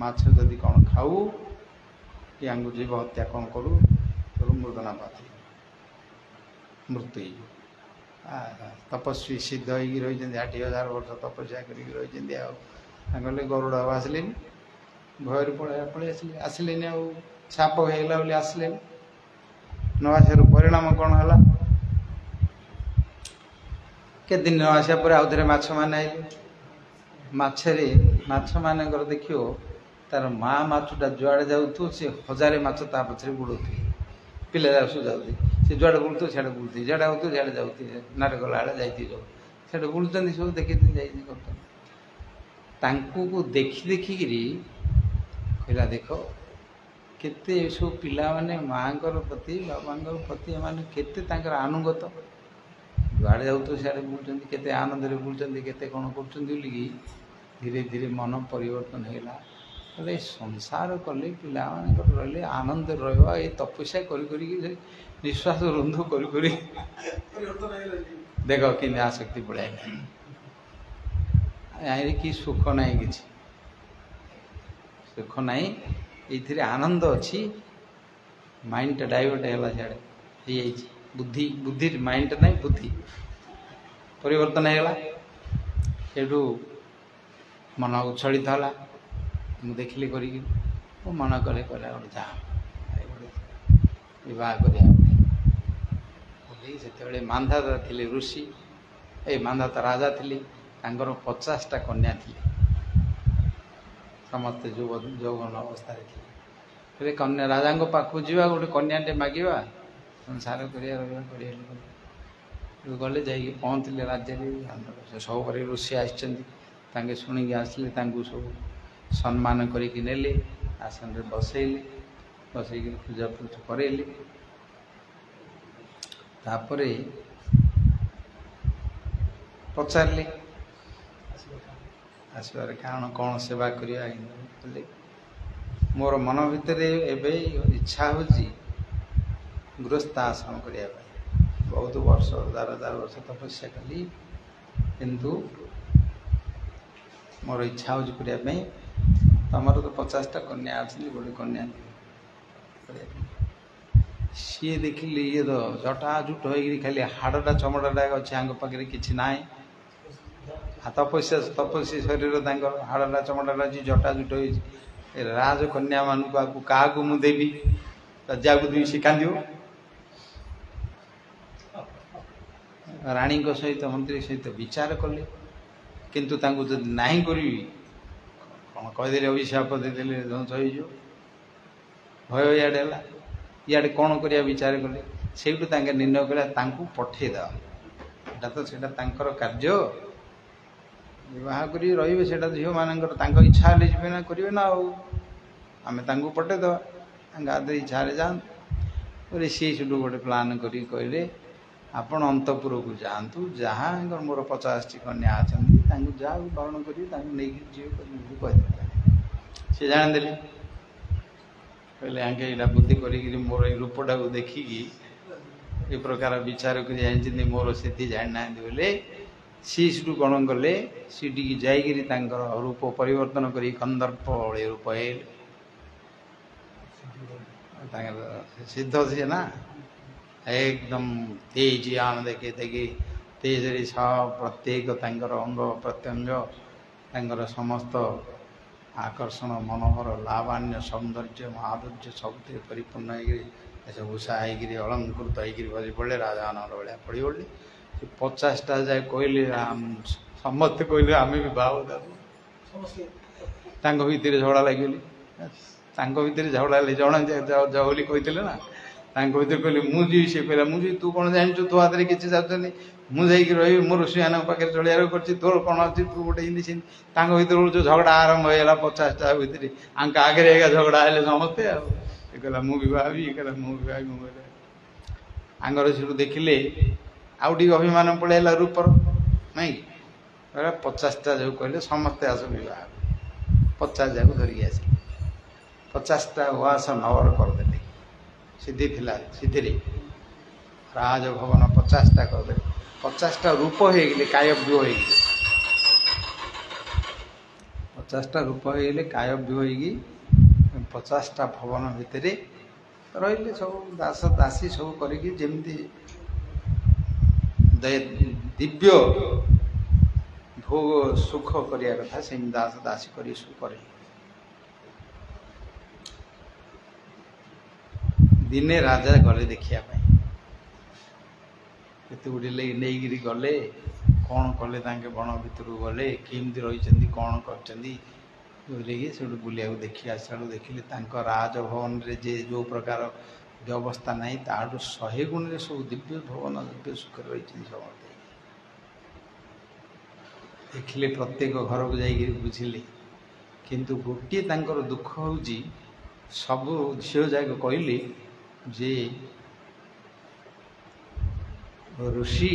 ମାଛ ଯଦି କ'ଣ ଖାଉ, କି ଆଙ୍କୁ ଜୀବ ହତ୍ୟା କ'ଣ କରୁ, ତୋର ମୃଦନା ପାତି ମୃତ୍ୟୁ ହେଇଯିବ। ତପସ୍ୱୀ ସିଦ୍ଧ ହେଇକି ରହିଛନ୍ତି, 60,000 ବର୍ଷ ତପସ୍ୟା କରିକି ରହିଛନ୍ତି। ଆଉ ତାଙ୍କ କହିଲେ ଗରୁଡ଼ ଆଉ ଆସିଲେନି, ଭୟରେ ପଳେଇ ଆସିଲେନି। ଆଉ ଛାପ ହେଇଗଲା ବୋଲି ଆସିଲେନି। ନ ଆସିବାର ପରିଣାମ କ'ଣ ହେଲା, କେତେଦିନ ନ ଆସିବା ପରେ ଆଉ ଥରେ ମାଛମାନେ ଆଇଲେ। ମାଛମାନଙ୍କର ଦେଖିବ, ତାର ମା ମାଛଟା ଯୁଆଡ଼େ ଯାଉଥିବ, ସେ 1000 ମାଛ ତା ପଛରେ ବୁଡ଼ୁଥିବେ। ପିଲା ସବୁ ଯାଉଥିବେ, ସେ ଯୁଆଡ଼େ ବୁଲୁଥିବ ସିଆଡ଼େ ବୁଲୁଥିବେ, ଯୁଆଡ଼େ ଆଉଥିବ ସିଆଡ଼େ ଯାଉଥିବେ, ନାଟ ଗଲା ବେଳେ ଯାଇଥିବେ ସବୁ ସିଆଡ଼େ ବୁଲୁଛନ୍ତି, ସବୁ ଦେଖିଛନ୍ତି, ଯାଇକି କରୁଛନ୍ତି। ତାଙ୍କୁ ଦେଖିକିରି କହିଲା, ଦେଖ କେତେ ଏସବୁ ପିଲାମାନେ ମାଆଙ୍କର ପ୍ରତି, ବାବାଙ୍କର ପ୍ରତି ଏମାନେ କେତେ ତାଙ୍କର ଆନୁଗତ, ଯୁଆଡ଼େ ଯାଉଥିବ ସିଆଡ଼େ ବୁଲୁଛନ୍ତି, କେତେ ଆନନ୍ଦରେ ବୁଲୁଛନ୍ତି, କେତେ କ'ଣ କରୁଛନ୍ତି ବୋଲିକି ଧୀରେ ଧୀରେ ମନ ପରିବର୍ତ୍ତନ ହେଇଗଲା। କହିଲେ ସଂସାର କଲେ ପିଲାମାନଙ୍କର ରହିଲେ ଆନନ୍ଦରେ ରହିବ, ଏଇ ତପସ୍ୟା କରିକି ନିଶ୍ୱାସ ରୁନ୍ଧ କରି ଦେଖ କେମିତି ଆସକ୍ତି ପଳେଇ ଆଇଲା। କି ସୁଖ ନାହିଁ, କିଛି ସୁଖ ନାହିଁ, ଏଇଥିରେ ଆନନ୍ଦ ଅଛି। ମାଇଣ୍ଡଟା ଡାଇଭର୍ଟ ହେଲା, ସିଆଡ଼େ ହେଇଯାଇଛି। ବୁଦ୍ଧି ମାଇଣ୍ଡ ନାହିଁ, ବୁଦ୍ଧି ପରିବର୍ତ୍ତନ ହେଇଗଲା। ସେଇଠୁ ମନ ଉଚ୍ଛଳିତ ହେଲା। ମୁଁ ଦେଖିଲି କରିକି, ମୁଁ ମନ କଲେ ଗୋଟେ ଯା ବିବାହ କରିବା ବୋଲି। ସେତେବେଳେ ମାନ୍ଧାତା ଥିଲେ ଋଷି, ମାନ୍ଧାତା ରାଜା ଥିଲେ। ତାଙ୍କର 50ଟା କନ୍ୟା ଥିଲେ, ସମସ୍ତେ ଯୌବନ ଅବସ୍ଥାରେ ଥିଲେ। ହେଲେ କନ୍ୟା ରାଜାଙ୍କ ପାଖକୁ ଯିବା, ଗୋଟେ କନ୍ୟାଟେ ମାଗିବା, ସଂସାର କରିବା, ରହିବା କରିବା। ଗଲେ ଯାଇକି ପହଞ୍ଚିଲେ ରାଜ୍ୟରେ। ସେ ସବୁବେଳେ ଋଷି ଆସିଛନ୍ତି, ତାଙ୍କେ ଶୁଣିକି ଆସିଲେ, ତାଙ୍କୁ ସବୁ ସମ୍ମାନ କରିକି ନେଲେ, ଆସନରେ ବସେଇକି ପୂଜା କରେଇଲେ। ତାପରେ ପଚାରିଲେ ଆସିବାର କାରଣ କ'ଣ, ସେବା କରିବା। କହିଲେ, ମୋର ମନ ଭିତରେ ଏବେ ଇଚ୍ଛା ହେଉଛି ଗୃହସ୍ଥ ଆଶ୍ରମ କରିବା ପାଇଁ। ବହୁତ ବର୍ଷ 1000 ବର୍ଷ ତପସ୍ୟା କଲି, କିନ୍ତୁ ମୋର ଇଚ୍ଛା ହେଉଛି କରିବା ପାଇଁ। ତମର ତ 50ଟା କନ୍ୟା ଅଛନ୍ତି, ଗୋଟେ କନ୍ୟା ସିଏ ଦେଖିଲି, ଇଏ ତ ଜଟାଜୁଟ ହେଇକିରି ଖାଲି ହାଡ଼ଟା ଚମଡ଼ାଟା ଅଛି, ଆଙ୍କ ପାଖରେ କିଛି ନାହିଁ। ତପସ୍ୟା ଶରୀର ତାଙ୍କର, ହାଡ଼ଟା ଚମଡ଼ାଟା ଅଛି, ଜଟାଜୁଟ ହେଇଛି। ରାଜକନ୍ୟାମାନଙ୍କୁ କାହାକୁ ମୁଁ ଦେବି, ଯାହାକୁ ଦେବି ସେ କାନ୍ଦିବ। ରାଣୀଙ୍କ ସହିତ, ମନ୍ତ୍ରୀ ସହିତ ବିଚାର କଲେ, କିନ୍ତୁ ତାଙ୍କୁ ଯଦି ନାହିଁ କରିବି, କ'ଣ କହିଦେଲେ, ଅଭିଶାପ ଦେଇଦେଲେ, ଧ୍ୱଂସ ହେଇଯିବ। ଭୟ ଇଆଡ଼େ ହେଲା। ଇଆଡ଼େ କ'ଣ କରିବା ବିଚାର କଲେ। ସେଇଠୁ ତାଙ୍କେ ନିର୍ଣ୍ଣୟ କଲେ, ତାଙ୍କୁ ପଠେଇଦେବା। ସେଇଟା ତାଙ୍କର କାର୍ଯ୍ୟ, ବିବାହ କରି ରହିବେ, ସେଇଟା ଝିଅମାନଙ୍କର ତାଙ୍କ ଇଚ୍ଛା ହେଲେ ଯିବେ ନା, କରିବେ ନା। ଆଉ ଆମେ ତାଙ୍କୁ ପଠେଇଦେବା, ତାଙ୍କ ଆଦରେ ଇଚ୍ଛା ହେଲେ ଯାଆନ୍ତୁ। ପରେ ସିଏ ସେଠୁ ଗୋଟେ ପ୍ଲାନ୍ କରି କହିଲେ, ଆପଣ ଅନ୍ତପୁରକୁ ଯାଆନ୍ତୁ, ଯାହା ମୋର 50ଟି କନ୍ୟା ଅଛନ୍ତି, ତାଙ୍କୁ ଯାହାକୁ ବରଣ କରିବେ ତାଙ୍କୁ ନେଇକି ଯିବେ କରିବେ କହିଦେଲେ। ସେ ଜାଣିଦେଲେ, କହିଲେ ଆଙ୍କେ ଏଇଟା ବୁଦ୍ଧି କରିକିରି ମୋର ଏଇ ରୂପଟାକୁ ଦେଖିକି ଏ ପ୍ରକାର ବିଚାର କରି ଜାଣିଛନ୍ତି, ମୋର ସିଦ୍ଧି ଜାଣିନାହାନ୍ତି ବୋଲି सी सेठू कौन गले सीटी जाइकिरी तांकर रूप परिवर्तन करी कंदर्प भଳି रूप सिद्ध सी ना एकदम तेज आन देखे देखी तेज सब प्रत्येक तांकर अंग प्रत्यंग तांकर समस्त आकर्षण मनोहर लावण्य सौंदर्य माधुर्य सब परिपूर्ण सब उषा होकर अलंकृत होकर बजी पड़े राजा भाया पड़ी पड़े 50टा जाए कहले समस्ते कहले आम भी बाहु भितर झगड़ा लगे भितर झगड़ा लगे जड़े बोली कहते ना भर कहले मुझे सी कहला मुझे तू कौन जानू तो हाथ में किसी जानी मुझे रही मो रोषी मान पाखे चलियार कर तोर कौन अच्छी तू गोटे भर जो झगड़ा आरंभ होगा 50टा भितर आंक आगे झगड़ा है समस्ते कहला मुझे भावी कहला मुझे भावी मुझे आंगर से देखिले आउ टी अभिमान पड़ेगा रूपर नहीं 50टा जो कहले समस्ते आस बह 50 जाक धरिकी आस 50टा उस नवर करदे सीधी थिला सीधी राजभवन 50टा करदे 50टा रूप हो गए कायव्य हो 50टा रूप हो गए कायव्य हो 50टा भवन भितर रही सब दास दासी सब करमी दिव्य भोग सुख करिया कथा से दास दासी कर सुख करे दिने राजा गले देखिया केते गुड़ी नहीं गले कौन कले बण भितर गले केमती रही कौन कर बुलिया देखी आसा देखिले राजभवन रे जे जो प्रकार व्यवस्था नहीं ताठू 100 गुण सब दिव्य भवन दिव्य सुख रही समस्ते देखिले प्रत्येक घर को जाइए बुझिले किंतु गोटे दुख हूँ सब झील जाक कहले जे ऋषि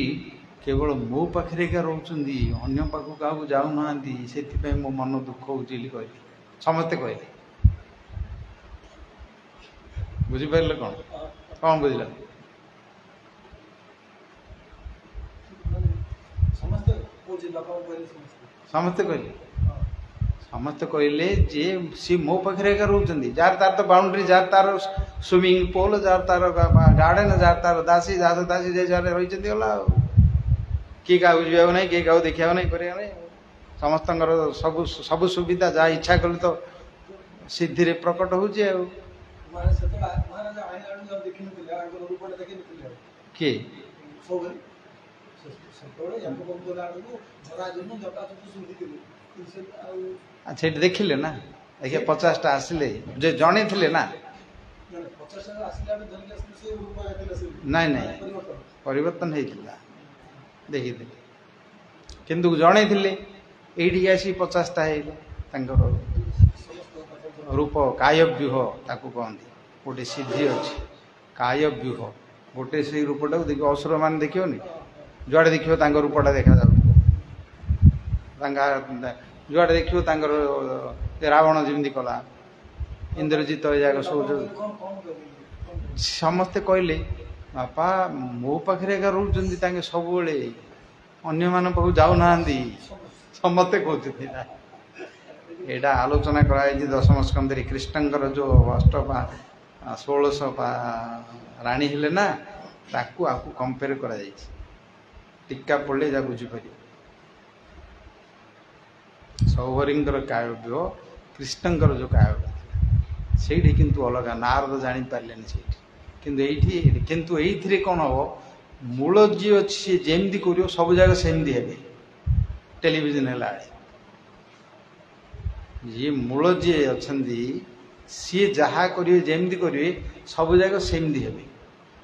केवल मो पाखे क्या रोच अन्य पाख क्या जाऊना से मो मन दुख हो कहले समस्ते कहले बुझिपारे कौन कौन बुझल समस्ते कहले समस्ते कहले जे सी मो पाखे क्या रोच जार तार तो बाउंड्री जार तार स्विमिंग पूल जार तार गार्डन जार तार दासी दास दासी जार रही गला किए क्या बुझा ना किए क्या देखा ना कर समस्त सब सब सुविधा जहाँ इच्छा कले तो सिद्धि प्रकट हो किए अच्छा देखिले ना देखिए 50टा आसिले जो जड़े थे ना नहीं नहीं परिवर्तन होता देखी किंतु जड़े थे ये आसी 50टा रूप कायव्यूह ताकू कहती गोटे सिद्धि अच्छी कायव्यूह गोटे से रूपटा देख असुर मान देखनी जुआड़े देखिए रूपटा देखा जुआड़े देखिए रावण जमी कला इंद्रजित जाक सब समस्ते कहले बापा मो पाखे क्या रोच सब अन्य मान पाक जाऊना समस्ते कहते यहाँ आलोचना कराई दशम स्कंदे कृष्णकर जो 1600 राणी हेले ना ताकू आपको कंपेयर करा टीका पड़े जा बुझीपर सौभरींकर काव्य कृष्णकर जो काव्य से किंतु अलग नारद जानी पारे किंतु ये कौन हम मूल जी अच्छी जमी कर सब जगह सेमती है टेलीविजन है ये मूल जी अच्छा सी जहाँ करेंगे जमी करेंगे सब जगह सेमती है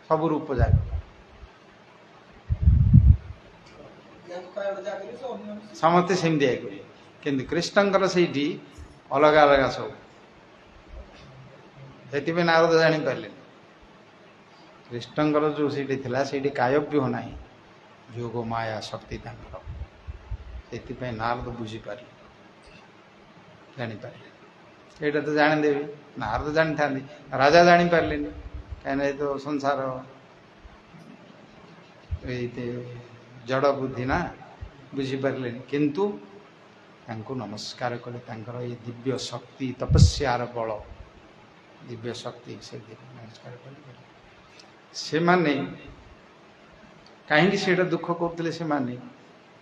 सब रूप जाक समस्ते सेमती करेंगे किंतु कृष्णकर से अलग अलग सब से नारद जानी पारे कृष्णकर जो से कायव्यूह ना जोग माया शक्ति से नारद बुझीपारे जापारे यहाँ तो जाणीदेवी नारद जानी था राजा जानी पारे कहीं तो संसार जड़ बुद्धि ना बुझिपारे किंतु तांको नमस्कार कले तांकर ये दिव्य शक्ति तपस्यार बल दिव्य शक्ति से नमस्कार कले से माने कहीं से दुख करते से माने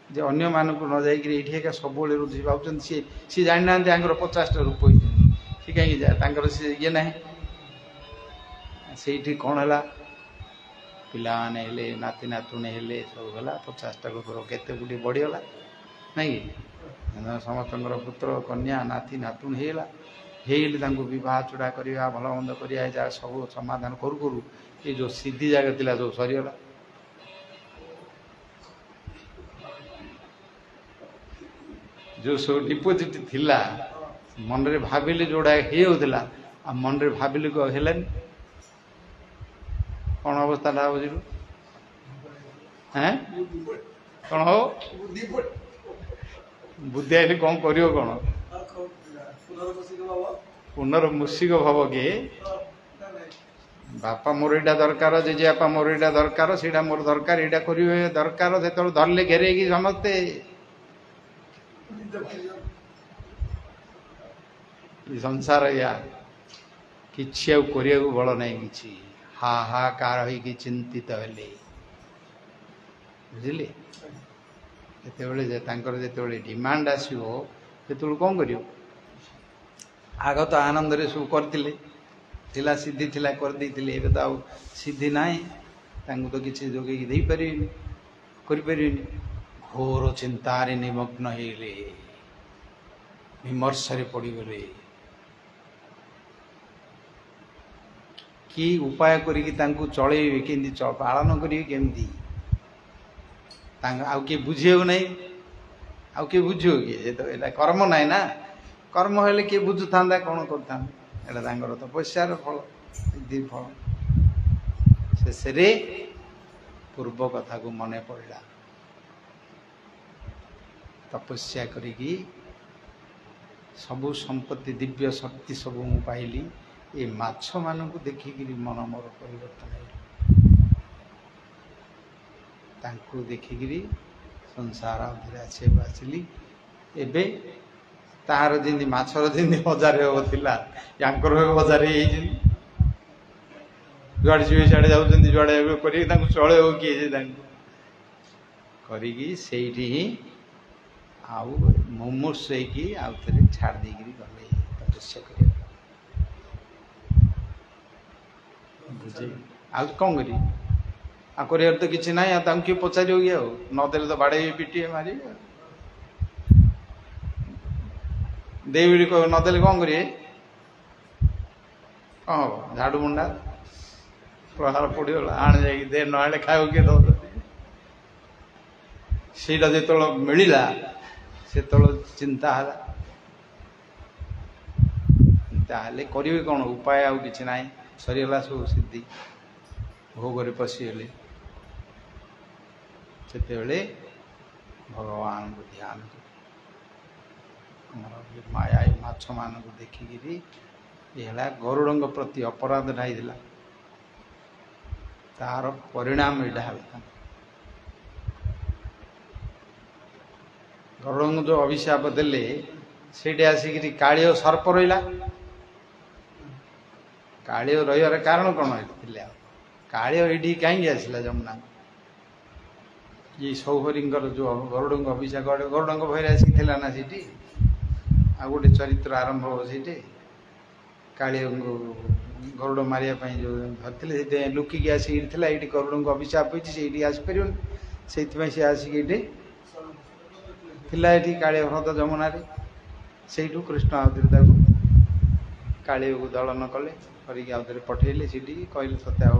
जे अन्य मान को न जाइए ये सब रुझी पाँच सी जानी ना 50टा रूप सी कहीं जाए सी ये ना से कौन है पिलाने हेले नाती नातुणी हेले सब गला 50टा रूप केते गुटी बढ़ीगला नहीं समस्त पुत्र कन्या नाती नातुणी हेला बहुत चूड़ा करवा भल मंद कर सब समाधान करू करू ये जो सिद्धि जगह थिला जो सरीगला जो सब डिपोजिट थिला मन रे भाविले जोड़ा होता आ मन रे भाविले को हेलानी कौन अवस्था बुझे हैं कौन हो बुद्धि आइले कौन कर कौन पुनर्मुषिक भाव के बापा मोर यहाँ दरकार जेजे बापा मोर यहाँ दरकार से मोर दरकार यहाँ कर दरकार से धरले घेरे समस्ते संसार या किसी बल ना कि हाहाकार हो चिंतित हेले बुझे जिते डिमांड आसो से कौन कर आग तो आनंद रे सब करते थिला सिद्धि थिला कर देइथिले एबे तो सिद्धि ना तो किसी जोगे दे पारे घोर चिंतार निमग्न हेले विमर्शरे पड़गले कि उपाय करी चलैबे केमती पालन करेंगे केमती आउ किए बुझे ना आउ किए बुझो किए तो ये कर्म ना ना कर्म हेले किए बुझुता कौन कर तपस्यार फल सिद्धि फल शेष पूर्व कथा को मन पड़ा तपस्या करी सबु संपत्ति दिव्य शक्ति सब मु पाइली ये माछ मान को देखिक मन मोर परिवर्तन देखिकी संसार आसली एबे तार जमी माछर जमी हजार होगा याकर हजार जुआड़े जी सियाड़े जाऊँ जुआड़े कर चले हो किए करी आउ मुमूर्ष आउ थे छाड़ देकरी गले तपस्या कर बुझे आ कौन कर तो किसी ना किए पचार नदेले तो बाड़े पिटे मारे देवी नदेले कौन करेंगे कौन हम झाड़ू मुंडा प्रहार पड़गला आने जा दे ना खाओ किए दौर से जो मिलला से चिंता है करेंगे कौन उपाय आउ कि ना सरीगला सब सिद्धि भोग पशिगले से भगवान को ध्यान माया माछ मान को देखिकी गरुड़ प्रति अपराध ढाई तार परिणाम यहाँ गरुड़ जो अभिशाप देले से आसिक काली सर्प रहा काली रही कारण कौन है काली ये कहीं आसला जमुना ये सौहरींकर जो गरुड़ अभिशाप गरुड़ भैर आसिक ना सीटी आ गोटे चरित्र आरंभ हो सीटे काली गरुड़ मारिया जो धरते लुकिकी आसिक ये गरुड़ को अभिशाप होती आसपार से आसिक ये काली ह्रद जमुना से कृष्ण आउे काली को दलन कले करके पठेले सी कहले सत्य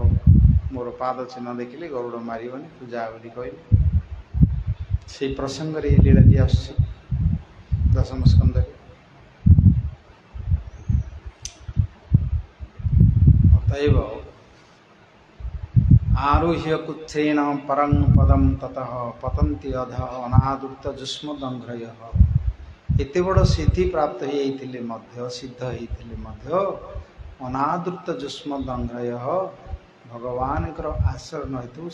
मोर पाद चिन्ह देखिले गरुड़ मारबनी तू जा कहले से प्रसंग लीलाटी आस दशम स्कंद अतएव आरुह्य कुत्थेन परं पदम ततः पतंती अध अनादृत जुष्म दंघ्रय एते बड़ सिद्धि प्राप्त होते सिद्ध होते अनादृत जुष्म दंघ्रय भगवान आश्रय न हो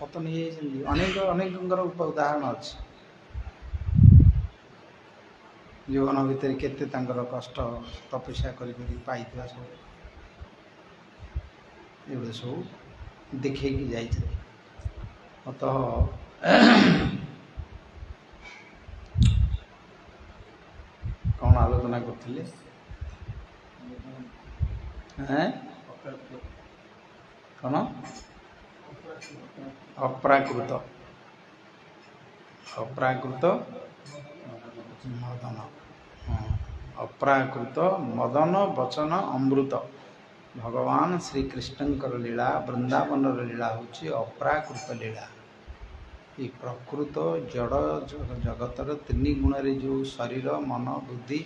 पतन हो अनेक अनेक उदाहरण अच्छे ଜୀବନ ଭିତରେ କେତେ ତାଙ୍କର କଷ୍ଟ ତପସ୍ୟା କରି ପାଇଥିବା ସବୁ ଏଗୁଡ଼ା ସବୁ ଦେଖେଇକି ଯାଇଥିଲେ। ଅତଃ କ'ଣ ଆଲୋଚନା କରୁଥିଲେ? କ'ଣ? ଅପ୍ରାକୃତ ମଦନ। ଅପ୍ରାକୃତ ମଦନ ବଚନ ଅମୃତ। ଭଗବାନ ଶ୍ରୀକୃଷ୍ଣଙ୍କର ଲୀଳା, ବୃନ୍ଦାବନର ଲୀଳା ହେଉଛି ଅପ୍ରାକୃତ ଲୀଳା। ଏ ପ୍ରକୃତ ଜଡ଼ ଜଗତର ତିନି ଗୁଣରେ ଯେଉଁ ଶରୀର, ମନ, ବୁଦ୍ଧି,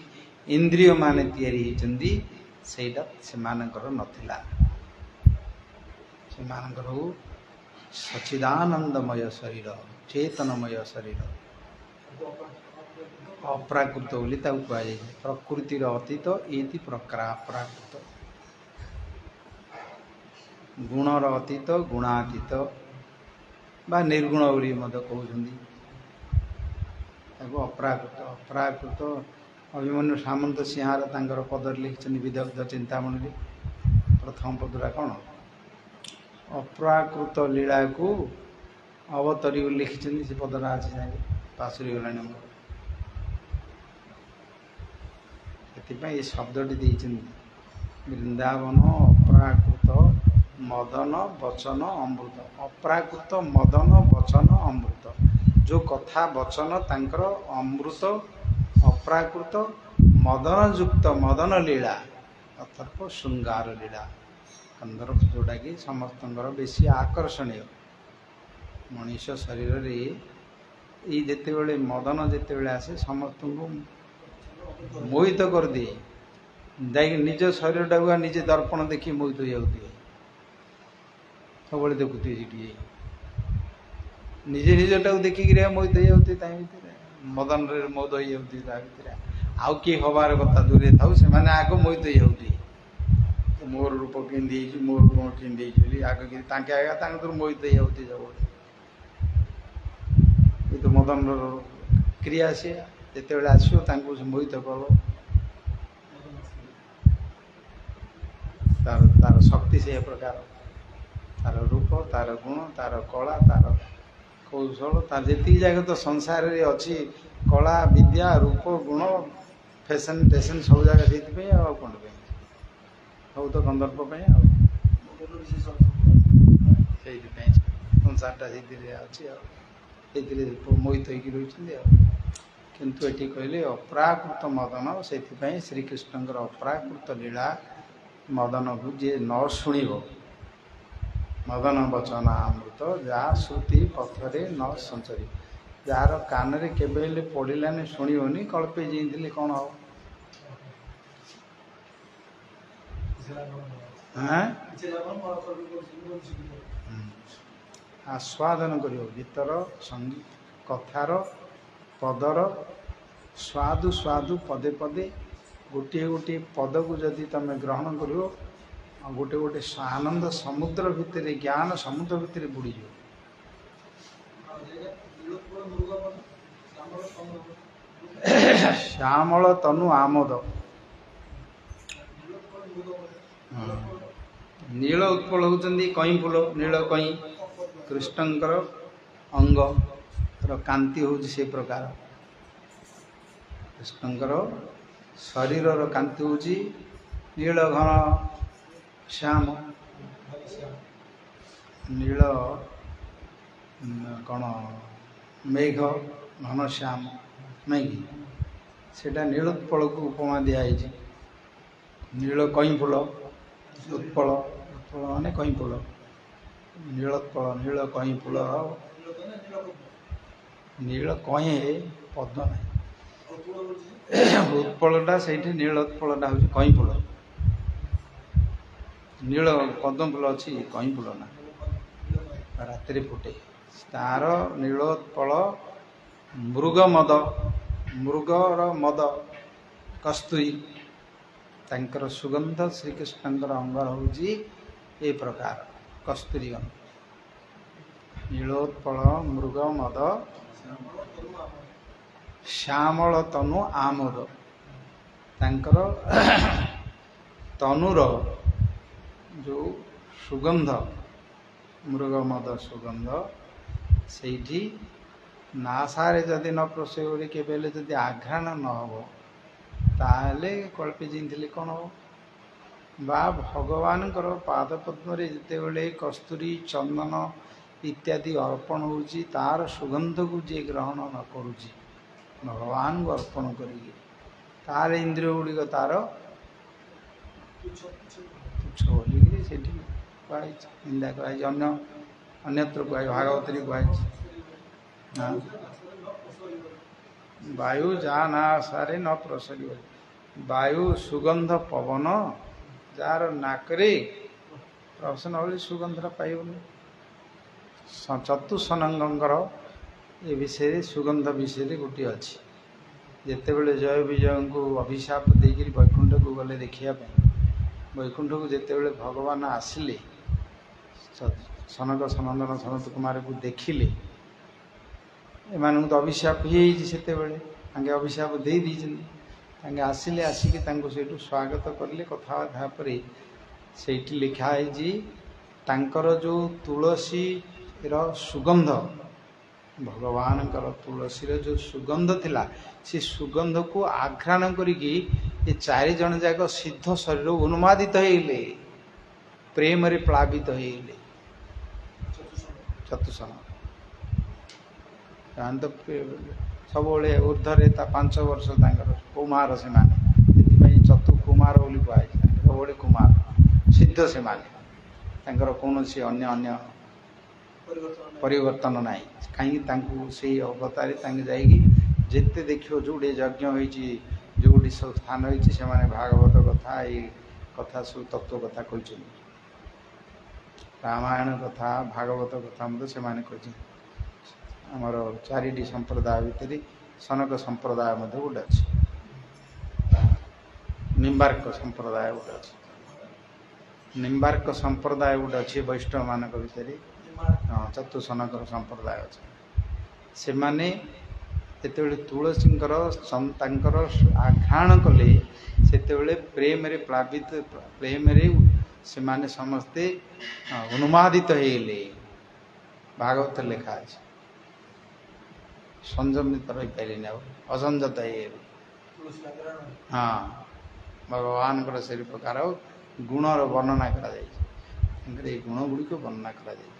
ଇନ୍ଦ୍ରିୟ ମାନେ ତିଆରି ହେଇଛନ୍ତି ସେଇଟା ସେମାନଙ୍କର ନଥିଲା। ସେମାନଙ୍କର ସଚ୍ଚିଦାନନ୍ଦମୟ ଶରୀର, ଚେତନମୟ ଶରୀର, ଅପ୍ରାକୃତ ବୋଲି ତାକୁ କୁହାଯାଇଛି। ପ୍ରକୃତିର ଅତୀତ ଏଇଟି ପ୍ରାକୃତ। ଗୁଣର ଅତୀତ ଗୁଣାତୀତ ବା ନିର୍ଗୁଣ ବୋଲି ମଧ୍ୟ କହୁଛନ୍ତି ତାକୁ ଅପ୍ରାକୃତ। ଅପ୍ରାକୃତ ଅଭିମନ୍ୟୁ ସାମନ୍ତ ସିଂହାର ତାଙ୍କର ପଦରେ ଲେଖିଛନ୍ତି ବିଦଗ୍ଧ ଚିନ୍ତାମଣିରେ। ପ୍ରଥମ ପଦଟା କ'ଣ? ଅପ୍ରାକୃତ ଲୀଳାକୁ ଅବତରୀ ବୋଲି ଲେଖିଛନ୍ତି। ସେ ପଦଟା ଅଛି ଯାଏ ପାଶୁରି ଗଲାଣି ମୋର। ସେଥିପାଇଁ ଏ ଶବ୍ଦଟି ଦେଇଛନ୍ତି ବୃନ୍ଦାବନ ଅପ୍ରାକୃତ ମଦନ ବଚନ ଅମୃତ। ଅପ୍ରାକୃତ ମଦନ ବଚନ ଅମୃତ, ଯେଉଁ କଥା ବଚନ ତାଙ୍କର ଅମୃତ, ଅପ୍ରାକୃତ ମଦନ ଯୁକ୍ତ ମଦନ ଲୀଳା ଅଥର୍ପ ଶୃଙ୍ଗାର ଲୀଳା କନ୍ଦର୍ପ, ଯେଉଁଟାକି ସମସ୍ତଙ୍କର ବେଶୀ ଆକର୍ଷଣୀୟ। ମଣିଷ ଶରୀରରେ ଏଇ ଯେତେବେଳେ ମଦନ ଯେତେବେଳେ ଆସେ ସମସ୍ତଙ୍କୁ ମୋହିତ କରିଦିଏ। ଯାଇକି ନିଜ ଶରୀରଟାକୁ ନିଜେ ଦର୍ପଣ ଦେଖି ମୋହିତ ହେଇଯାଉଥିବେ। ସବୁବେଳେ ଦେଖୁଥିବେ ସେଠି ନିଜେ ନିଜଟାକୁ ଦେଖିକିରି ମୋହିତ ହେଇଯାଉଥିବେ। ତା ଭିତରେ ମଦନରେ ମୋଦ ହେଇଯାଉଥିବେ। ତା ଭିତରେ ଆଉ କିଏ ହବାର କଥା ଦୂରରେ ଥାଉ, ସେମାନେ ଆଗ ମୋହିତ ହେଇଯାଉଥିବେ। ମୋର ରୂପ କେମିତି ହେଇଛି, ମୋର କ'ଣ କେମିତି ହେଇଛି ବୋଲି ଆଗ ତାଙ୍କେ ଆଗ ତାଙ୍କ ଦୂର ମୋହିତ ହେଇଯାଉଥିବେ ସବୁବେଳେ। ଏ ତ ମଦନର କ୍ରିୟା ସିଏ ଯେତେବେଳେ ଆସିବ ତାଙ୍କୁ ସେ ମୋହିତ କରିବ। ତାର ଶକ୍ତି ସେ ପ୍ରକାର, ତାର ରୂପ, ତାର ଗୁଣ, ତାର କଳା, ତାର କୌଶଳ, ତାର ଯେତିକି ଯାକ ତ ସଂସାରରେ ଅଛି କଳା, ବିଦ୍ୟା, ରୂପ, ଗୁଣ, ଫ୍ୟାସନ୍ ଟେସନ୍ ସବୁ ଜାଗା ସେଇଥିପାଇଁ। ଆଉ କ'ଣ ପାଇଁ? ସବୁ ତ କନ୍ଦର୍ପ ପାଇଁ। ଆଉ ସେଇଥିପାଇଁ ସଂସାରଟା ସେଇଥିରେ ଅଛି। ଆଉ ସେଇଥିରେ ମୋହିତ ହେଇକି ରହିଛନ୍ତି। ଆଉ କିନ୍ତୁ ଏଠି କହିଲେ ଅପ୍ରାକୃତ ମଦନ। ସେଥିପାଇଁ ଶ୍ରୀକୃଷ୍ଣଙ୍କର ଅପ୍ରାକୃତ ଲୀଳା ମଦନକୁ ଯିଏ ନ ଶୁଣିବ, ମଦନ ବଚନ ଅମୃତ ଯାହା ଶ୍ରୁତି ପଥରେ ନ ସଞ୍ଚରି। ଯାହାର କାନରେ କେବେ ହେଲେ ପଡ଼ିଲାନି, ଶୁଣିବନି, କଳ୍ପେ ଜିଇଁଥିଲେ କ'ଣ ହବ? ଆସ୍ୱାଦନ କରିବ ଗୀତର, ସଙ୍ଗୀତ, କଥାର, ପଦର ସ୍ୱାଦୁ ସ୍ୱାଦୁ ପଦେ ପଦେ ଗୋଟିଏ ଗୋଟିଏ ପଦକୁ ଯଦି ତମେ ଗ୍ରହଣ କରିବ, ଆଉ ଗୋଟେ ଗୋଟେ ଆନନ୍ଦ ସମୁଦ୍ର ଭିତରେ, ଜ୍ଞାନ ସମୁଦ୍ର ଭିତରେ ବୁଡ଼ିଯିବ। ଶ୍ୟାମଳ ତନୁ ଆମୋଦ। ନୀଳ ଉତ୍ପଳ ହେଉଛନ୍ତି କଇଁ ଫୁଲ, ନୀଳ କଇଁ। କୃଷ୍ଣଙ୍କର ଅଙ୍ଗର କାନ୍ତି ହେଉଛି ସେ ପ୍ରକାର। କୃଷ୍ଣଙ୍କର ଶରୀରର କାନ୍ତି ହେଉଛି ନୀଳ ଘନ ଶ୍ୟାମ। ନୀଳ କ'ଣ ମେଘ ଘନ ଶ୍ୟାମ ନାଇଁ କି? ସେଇଟା ନୀଳୋତ୍ପଳକୁ ଉପମା ଦିଆହେଇଛି। ନୀଳ କଇଁ ଫୁଲ, ଉତ୍ପଳ, ଉତ୍ପଳ ମାନେ କଇଁ ଫୁଲ, ନୀଳୋତ୍ପଳ ନୀଳ କଇଁ ଫୁଲ। ନୀଳ କଇଁ ପଦ ନାହିଁ, ଉତ୍ପଳଟା ସେଇଠି, ନୀଳୋତ୍ପଳଟା ହେଉଛି କଇଁ ଫୁଲ। ନୀଳ ପଦ୍ମ ଫୁଲ ଅଛି, କଇଁ ଫୁଲ ନା, ରାତିରେ ଫୁଟେ। ତାର ନୀଳୋତ୍ପଳ ମୃଗ ମଦ, ମୃଗର ମଦ କସ୍ତୁରୀ, ତାଙ୍କର ସୁଗନ୍ଧ। ଶ୍ରୀକୃଷ୍ଣଙ୍କର ଅଙ୍ଗ ହେଉଛି ଏ ପ୍ରକାର କସ୍ତୁରୀ ଗନ୍ଧ। ନୀଳୋତ୍ପଳ ମୃଗ ମଦ ଶ୍ୟାମଳ ତନୁ ଆମୋଦ ତାଙ୍କର ତନୁର ଯେଉଁ ସୁଗନ୍ଧ ମୃଗମଦ ସୁଗନ୍ଧ ସେଇଠି ନାସାରେ ଯଦି ନ ପ୍ରସେଇ କରି କେବେ ହେଲେ ଯଦି ଆଘ୍ରାଣ ନ ହେବ ତାହେଲେ କଳ୍ପି ଜିଣିଥିଲେ କ'ଣ ହେବ ବା ଭଗବାନଙ୍କର ପାଦପଦ୍ମରେ ଯେତେବେଳେ କସ୍ତୁରୀ ଚନ୍ଦନ ଇତ୍ୟାଦି ଅର୍ପଣ ହେଉଛି ତାର ସୁଗନ୍ଧକୁ ଯିଏ ଗ୍ରହଣ ନ କରୁଛି ଭଗବାନଙ୍କୁ ଅର୍ପଣ କରିକି ତାର ଇନ୍ଦ୍ରିୟ ଗୁଡ଼ିକ ତାର ତୁଚ୍ଛ ବୋଲିକିରି ସେଠି କୁହାଯାଇଛି ନିନ୍ଦା କରାଯାଇଛି ଅନ୍ୟତ୍ର କୁହାଯାଇଛି ଭାଗବତରେ କୁହାଯାଇଛି ବାୟୁ ଯାହା ନା ଆଶାରେ ନ ପ୍ରସରିବ ବାୟୁ ସୁଗନ୍ଧ ପବନ ଯାହାର ନାକରେ ପ୍ରସନ୍ନ ଭଳି ସୁଗନ୍ଧଟା ପାଇବନି ଚତୁଃସନଙ୍ଗଙ୍କର ଏ ବିଷୟରେ ସୁଗନ୍ଧ ବିଷୟରେ ଗୋଟିଏ ଅଛି ଯେତେବେଳେ ଜୟ ବିଜୟଙ୍କୁ ଅଭିଶାପ ଦେଇକରି ବୈକୁଣ୍ଠକୁ ଗଲେ ଦେଖିବା ପାଇଁ ବୈକୁଣ୍ଠକୁ ଯେତେବେଳେ ଭଗବାନ ଆସିଲେ ସନକ ସନନ୍ଦନ ସନତ କୁମାରକୁ ଦେଖିଲେ ଏମାନଙ୍କୁ ତ ଅଭିଶାପ ହେଇଯାଇଛି ସେତେବେଳେ ତାଙ୍କେ ଅଭିଶାପ ଦେଇ ଦେଇଛନ୍ତି ତାଙ୍କେ ଆସିଲେ ଆସିକି ତାଙ୍କୁ ସେଇଠୁ ସ୍ୱାଗତ କରିଲେ କଥାବାର୍ତ୍ତା ପରେ ସେଇଠି ଲେଖା ହେଇଛି ତାଙ୍କର ଯେଉଁ ତୁଳସୀର ସୁଗନ୍ଧ ଭଗବାନଙ୍କର ତୁଳସୀର ଯେଉଁ ସୁଗନ୍ଧ ଥିଲା ସେ ସୁଗନ୍ଧକୁ ଆଘ୍ରାଣ କରିକି ଏ ଚାରିଜଣ ଯାକ ସିଦ୍ଧ ଶରୀର ଉନ୍ମାଦିତ ହେଇଗଲେ ପ୍ରେମରେ ପ୍ଳାବିତ ହେଇଗଲେ ଚତୁଃସନ ସେମାନେ ତ ସବୁବେଳେ ଉର୍ଦ୍ଧ୍ୱରେ ତା 5 ବର୍ଷ ତାଙ୍କର କୁମାର ସେମାନେ ସେଥିପାଇଁ ଚତୁ କୁମାର ବୋଲି କୁହାଯାଇଛି ସବୁବେଳେ କୁମାର ସିଦ୍ଧ ସେମାନେ ତାଙ୍କର କୌଣସି ଅନ୍ୟ ପରିବର୍ତ୍ତନ ନାହିଁ କାହିଁକି ତାଙ୍କୁ ସେଇ ଅବତାରେ ତାଙ୍କେ ଯାଇକି ଯେତେ ଦେଖିବ ଯେଉଁଠି ଯଜ୍ଞ ହୋଇଛି ଯେଉଁଠି ସବୁ ସ୍ଥାନ ହୋଇଛି ସେମାନେ ଭାଗବତ କଥା ଏଇ କଥା ସବୁ ତତ୍ତ୍ୱ କଥା କହିଛନ୍ତି ରାମାୟଣ କଥା ଭାଗବତ କଥା ମଧ୍ୟ ସେମାନେ କହିଛନ୍ତି ଆମର 4ଟି ସମ୍ପ୍ରଦାୟ ଭିତରେ ସନକ ସମ୍ପ୍ରଦାୟ ମଧ୍ୟ ଗୋଟେ ଅଛି ନିମ୍ବାର୍କ ସମ୍ପ୍ରଦାୟ ଗୋଟେ ଅଛି ନିମ୍ବାର୍କ ସମ୍ପ୍ରଦାୟ ଗୋଟେ ଅଛି ବୈଷ୍ଣବମାନଙ୍କ ଭିତରେ ଚତୁଃସନକର ସମ୍ପ୍ରଦାୟ ଅଛି ସେମାନେ ଯେତେବେଳେ ତୁଳସୀଙ୍କର ତାଙ୍କର ଆଘ୍ରାଣ କଲେ ସେତେବେଳେ ପ୍ରେମରେ ପ୍ଳାବିତ ପ୍ରେମରେ ସେମାନେ ସମସ୍ତେ ଉନ୍ମାଦିତ ହେଇଗଲେ ଭାଗବତ ଲେଖା ଅଛି ସଂଯମିତ ରହିପାରିଲେନି ଆଉ ଅସଂଯତ ହେଇଗଲେ ଭଗବାନଙ୍କର ସେହି ପ୍ରକାର ଗୁଣର ବର୍ଣ୍ଣନା କରାଯାଇଛି ତାଙ୍କର ଏଇ ଗୁଣ ଗୁଡ଼ିକୁ ବର୍ଣ୍ଣନା କରାଯାଇଛି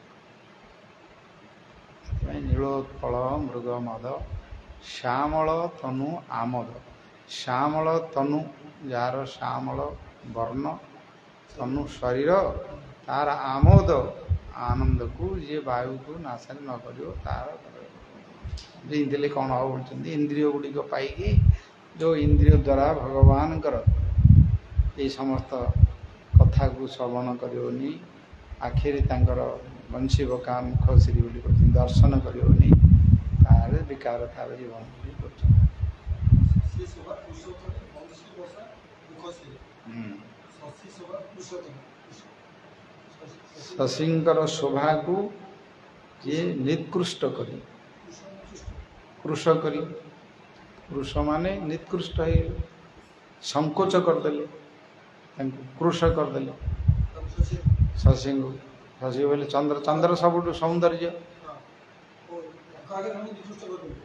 ସେଥିପାଇଁ ନୀଳୋତ୍ପଳ ମୃଗମଦ ଶ୍ୟାମଳ ତନୁ ଆମୋଦ ଶ୍ୟାମଳ ତନୁ ଯାହାର ଶ୍ୟାମଳ ବର୍ଣ୍ଣ ତନୁ ଶରୀର ତାର ଆମୋଦ ଆନନ୍ଦକୁ ଯିଏ ବାୟୁକୁ ନାଶରେ ନ କରିବ ତାର ଦେଇଦେଲେ କ'ଣ ହବ ବୋଲୁଛନ୍ତି ଇନ୍ଦ୍ରିୟ ଗୁଡ଼ିକ ପାଇକି ଯେଉଁ ଇନ୍ଦ୍ରିୟ ଦ୍ୱାରା ଭଗବାନଙ୍କର ଏଇ ସମସ୍ତ କଥାକୁ ଶ୍ରବଣ କରିବନି ଆଖିରେ ତାଙ୍କର ବଂଶୀ ବକା ମୁଖ ଶ୍ରୀ ବୋଲି କରୁଛନ୍ତି ଦର୍ଶନ କରିବନି ତାହେଲେ ବିକାର ତାର ଜୀବନ ବୋଲି କରୁଛନ୍ତି ଶଶୀଙ୍କର ଶୋଭାକୁ ଯିଏ ନିକୃଷ୍ଟ କରି କୃଷ କରି କୃଷ ମାନେ ନିକୃଷ୍ଟ ହେଇଗଲେ ସଂକୋଚ କରିଦେଲେ ତାଙ୍କୁ କୃଷ କରିଦେଲେ ଶଶୀଙ୍କୁ ଶଶୀ ବୋଲେ ଚନ୍ଦ୍ର ସବୁଠୁ ସୌନ୍ଦର୍ଯ୍ୟ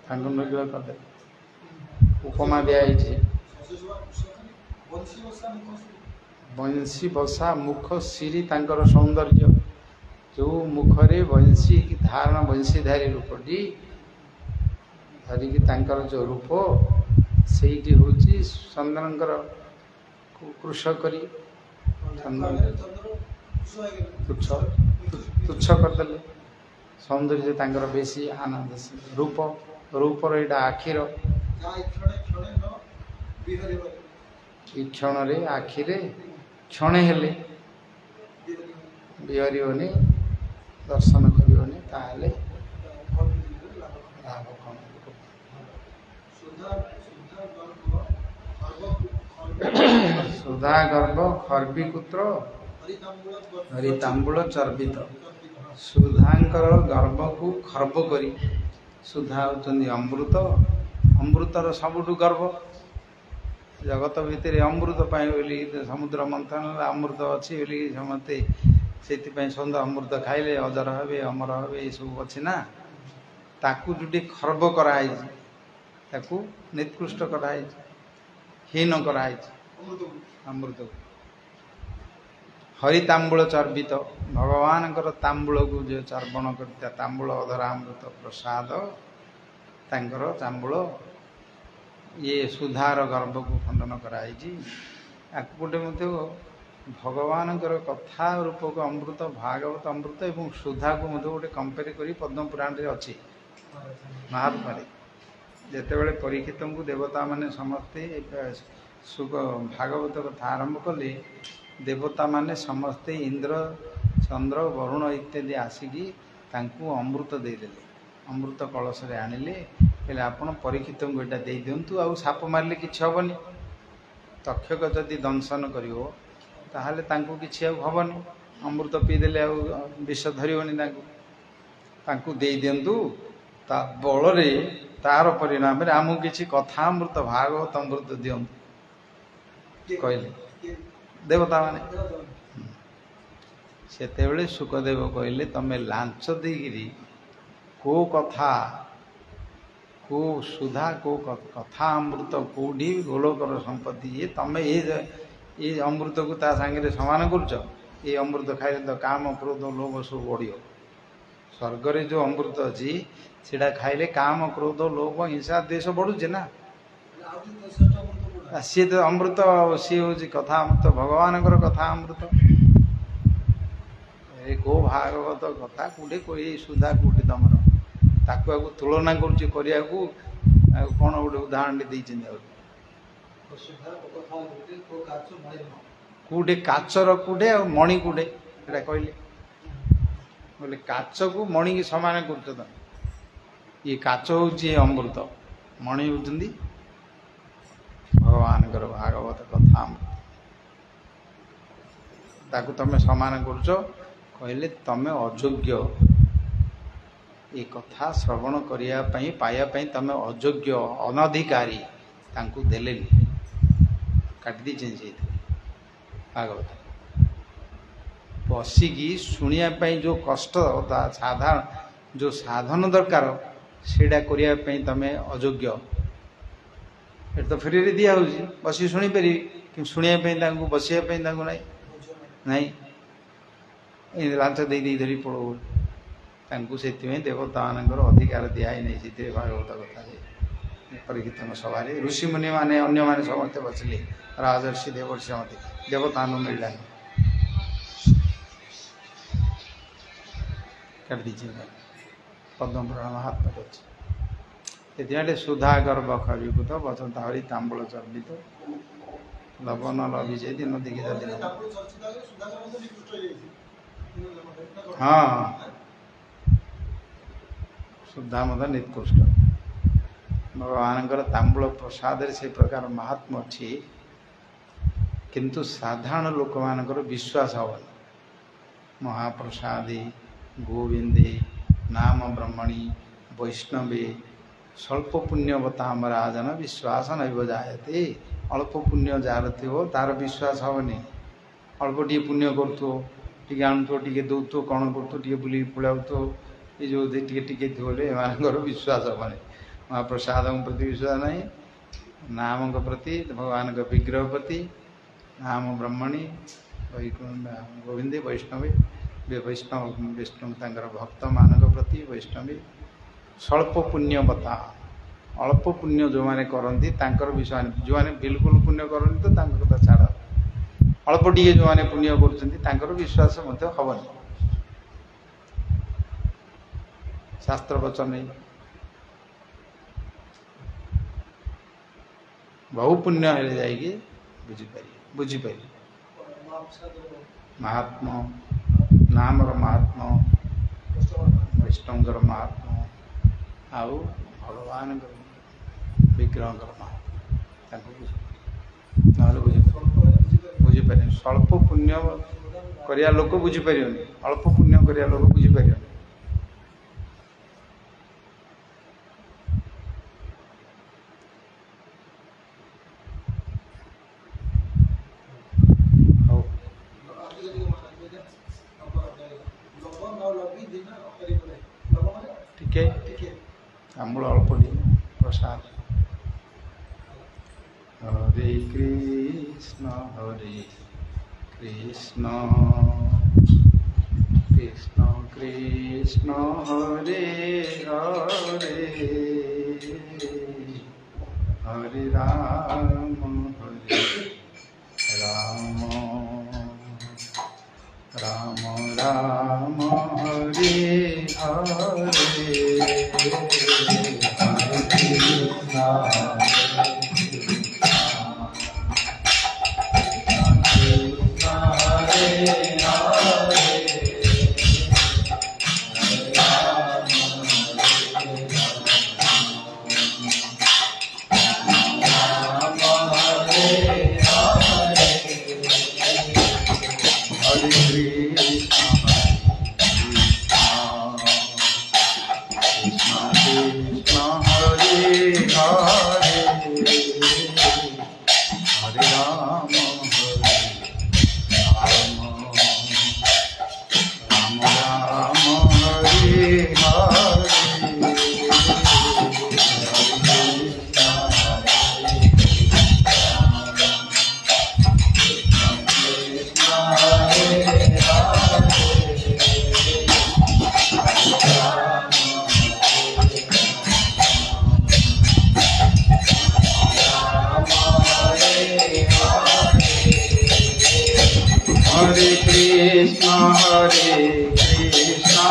ତାଙ୍କୁ ନିଗ୍ରହ କରିଦେଲେ ଉପମା ଦିଆଯାଇଛି ବଂଶୀ ବସା ମୁଖ ସିରି ତାଙ୍କର ସୌନ୍ଦର୍ଯ୍ୟ ଯେଉଁ ମୁଖରେ ବଂଶୀ ଧାରଣ ବଂଶୀଧାରୀ ରୂପଟି ଧରିକି ତାଙ୍କର ଯେଉଁ ରୂପ ସେଇଠି ହେଉଛି ଚନ୍ଦ୍ରଙ୍କର କୃଷ କରି ତୁଚ୍ଛ କରିଦେଲେ ସୌନ୍ଦର୍ଯ୍ୟ ତାଙ୍କର ବେଶୀ ଆନନ୍ଦ ରୂପର ଏଇଟା ଆଖିର ଏ କ୍ଷଣରେ ଆଖିରେ କ୍ଷଣେ ହେଲେ ବିହରିବନି ଦର୍ଶନ କରିବନି ତାହେଲେ ଲାଭ କ'ଣ ସୁଧା ଗର୍ଭ ଖର୍ବିପୁତ୍ର ହରିତାମ୍ବୁଳ ଚର୍ବିତ ସୁଧାଙ୍କର ଗର୍ଭକୁ ଖର୍ବ କରି ସୁଧା ହେଉଛନ୍ତି ଅମୃତ अमृतर सबुठु गर्व जगत भितर अमृत बोली समुद्र मंथन अमृत अच्छी बोली समस्ते से सौंद अमृत खाइले अजर हे अमर हे ये सब अच्छी ना ताकू जोटी खर्ब कराई ताकू निकृष्ट कराई हीन कराई अमृत को हरि तांबूल चर्बित भगवान तांबूल को जो चर्वण करता तांबूल अधरा अमृत प्रसाद तांकर तांबूल ये सुधार गर्भ को खंडन कराई गोटे भगवान कथा रूप को अमृत भागवत अमृत एवं सुधा को गोटे कंपेयर कर पद्म पुराण रे अच्छी महात्मा जिते बड़े परीक्षित को देवता माने समस्ते सुख भागवत कथा आरंभ कले देवता माने समस्ते इंद्र चंद्र वरुण इत्यादि आसिकी तांकू अमृत देदेले अमृत कलश रे आनिले कहले आपण परीक्षित को एटा दे दियंतु आ साप मारले किछ हबनी तक्षक जदि दंशन करिवो ताहले तांकू किछ हबनी अमृत पी देले आ विष धरिवनी तांकू दे दियंतु ता बल रे तार परिणाम रे आमु किछ कथा अमृत भागवत अमृत दियंतु कहले देवता माने सेतेबेले सुखदेव कहले तमे लांच देगिरी को कथा को सुधा को कथा अमृत कौटी गोलोकर संपत्ति ये तमे ये अमृत को ता सांगे समान कर ये अमृत खाइले तो काम क्रोध लोभ सब बढ़ियो स्वर्ग रे जो अमृत अच्छी सेटा खाइले काम क्रोध लोभ हिंसा देश बढ़ुचे ना सी तो अमृत सी हूँ कथा अमृत भगवान कथा अमृत को भागवत कथा कौटे कोई सुधा कौटे तुम ताकू तुलना करुच्ची कौटे उदाहरण कौटे काचर कौटे मणि कौटे कहले बोले काच को मणि की समान कर ये काच हूँ अमृत मणि होती भगवान भागवत कथा ताकू तमें समान करुच कहले तमें अयोग्य ये कथा श्रवण करने पाइबापी तमें अयोग्य अनधिकारी तांकू देले काटी दी भागवत बसिकी शुणियापाई जो कष्ट साधारण जो साधन दरकार सेटा करने तमें अयोग्य ये तो फ्री रे दिया बस शुणी पारि कि शुणा बसापी नहीं लांच दे धरी पड़ो से देवता मान अधिकार दिखाई नहीं से भागवत कथा परीक्षित सभा ऋषि मुनि माने अन्य माने समस्ते बसले राजर्षि देवर्षि समस्ते देवता मिलला कर दीजिए पद्म पुराण महात्मा अच्छे सुधा गर्भ खरीभूत बसंत हरि तांबूल चर्बित लवन लभिजे दिन दिखा दिन हाँ शुद्धा मत निकृष्ट भगवान तांबूल प्रसाद से प्रकार महात्मा अच्छी किंतु साधारण लोक मान विश्वास हवनी महाप्रसादी गोविंदे नाम ब्रह्मणी वैष्णवे स्वल्प पुण्यवता राजन विश्वास नैव जायते अल्प पुण्य जार थो तार विश्वास हवनी अल्प टी पुण्य करो टी आणुथ टी दौथ कौन करो टी बुल पलाउथ ये जो टी बोले एम विश्वास हवनी महाप्रसाद प्रति विश्वास नहीं नाम प्रति भगवान विग्रह प्रति नाम ब्रह्मणी गोविंदे वैष्णवे वैष्णव विष्णु भक्त मान प्रति वैष्णवी स्वल्प पुण्यवता अल्प पुण्य जो मैंने करती विषय जो मैंने बिल्कुल पुण्य करती तो कथा छाड़ अल्प टे जो मैंने पुण्य कर विश्वास हवनी शास्त्र वचन बहु पुण्य हेले जाइए बुझीपारे महात्मा नाम महात्मा वैष्णव महात्मा आउ भगवान विग्रह महात्मा बुझीपारे स्वल्प पुण्य करिया लोक बुझीपारे अल्प पुण्य करिया लोक बुझीपारे ଟିକେ ଆମ୍ବୁଳ ଅଳ୍ପ ଟିକେ ପ୍ରସାଦ। Hare Krishna Krishna Krishna Hare Hare Hare Ram Ram Ram Hare Hare Hare କୃଷ୍ణ Hare Krishna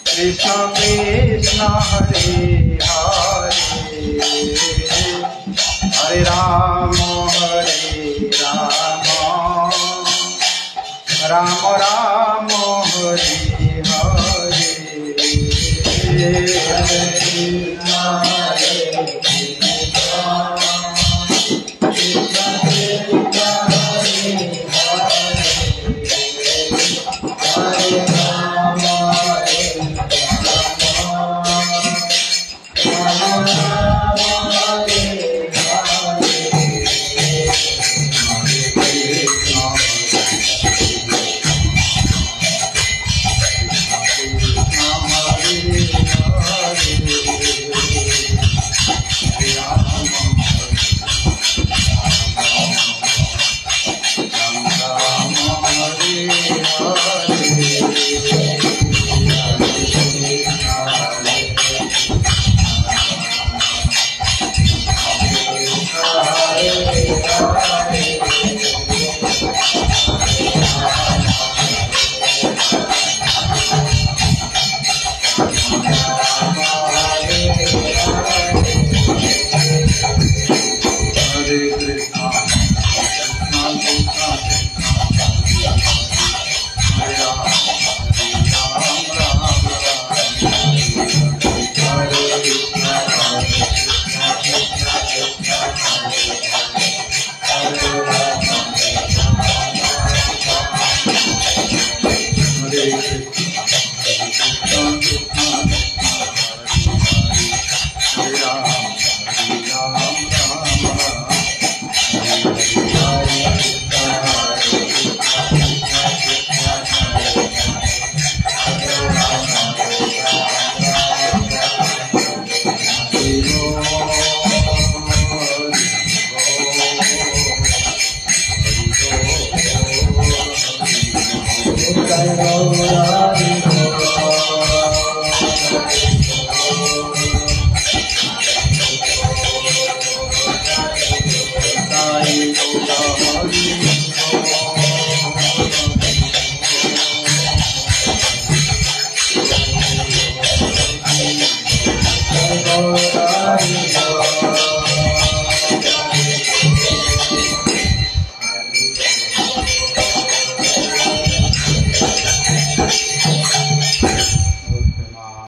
Krishna Krishna Hare Hare Hare Rama Rama Rama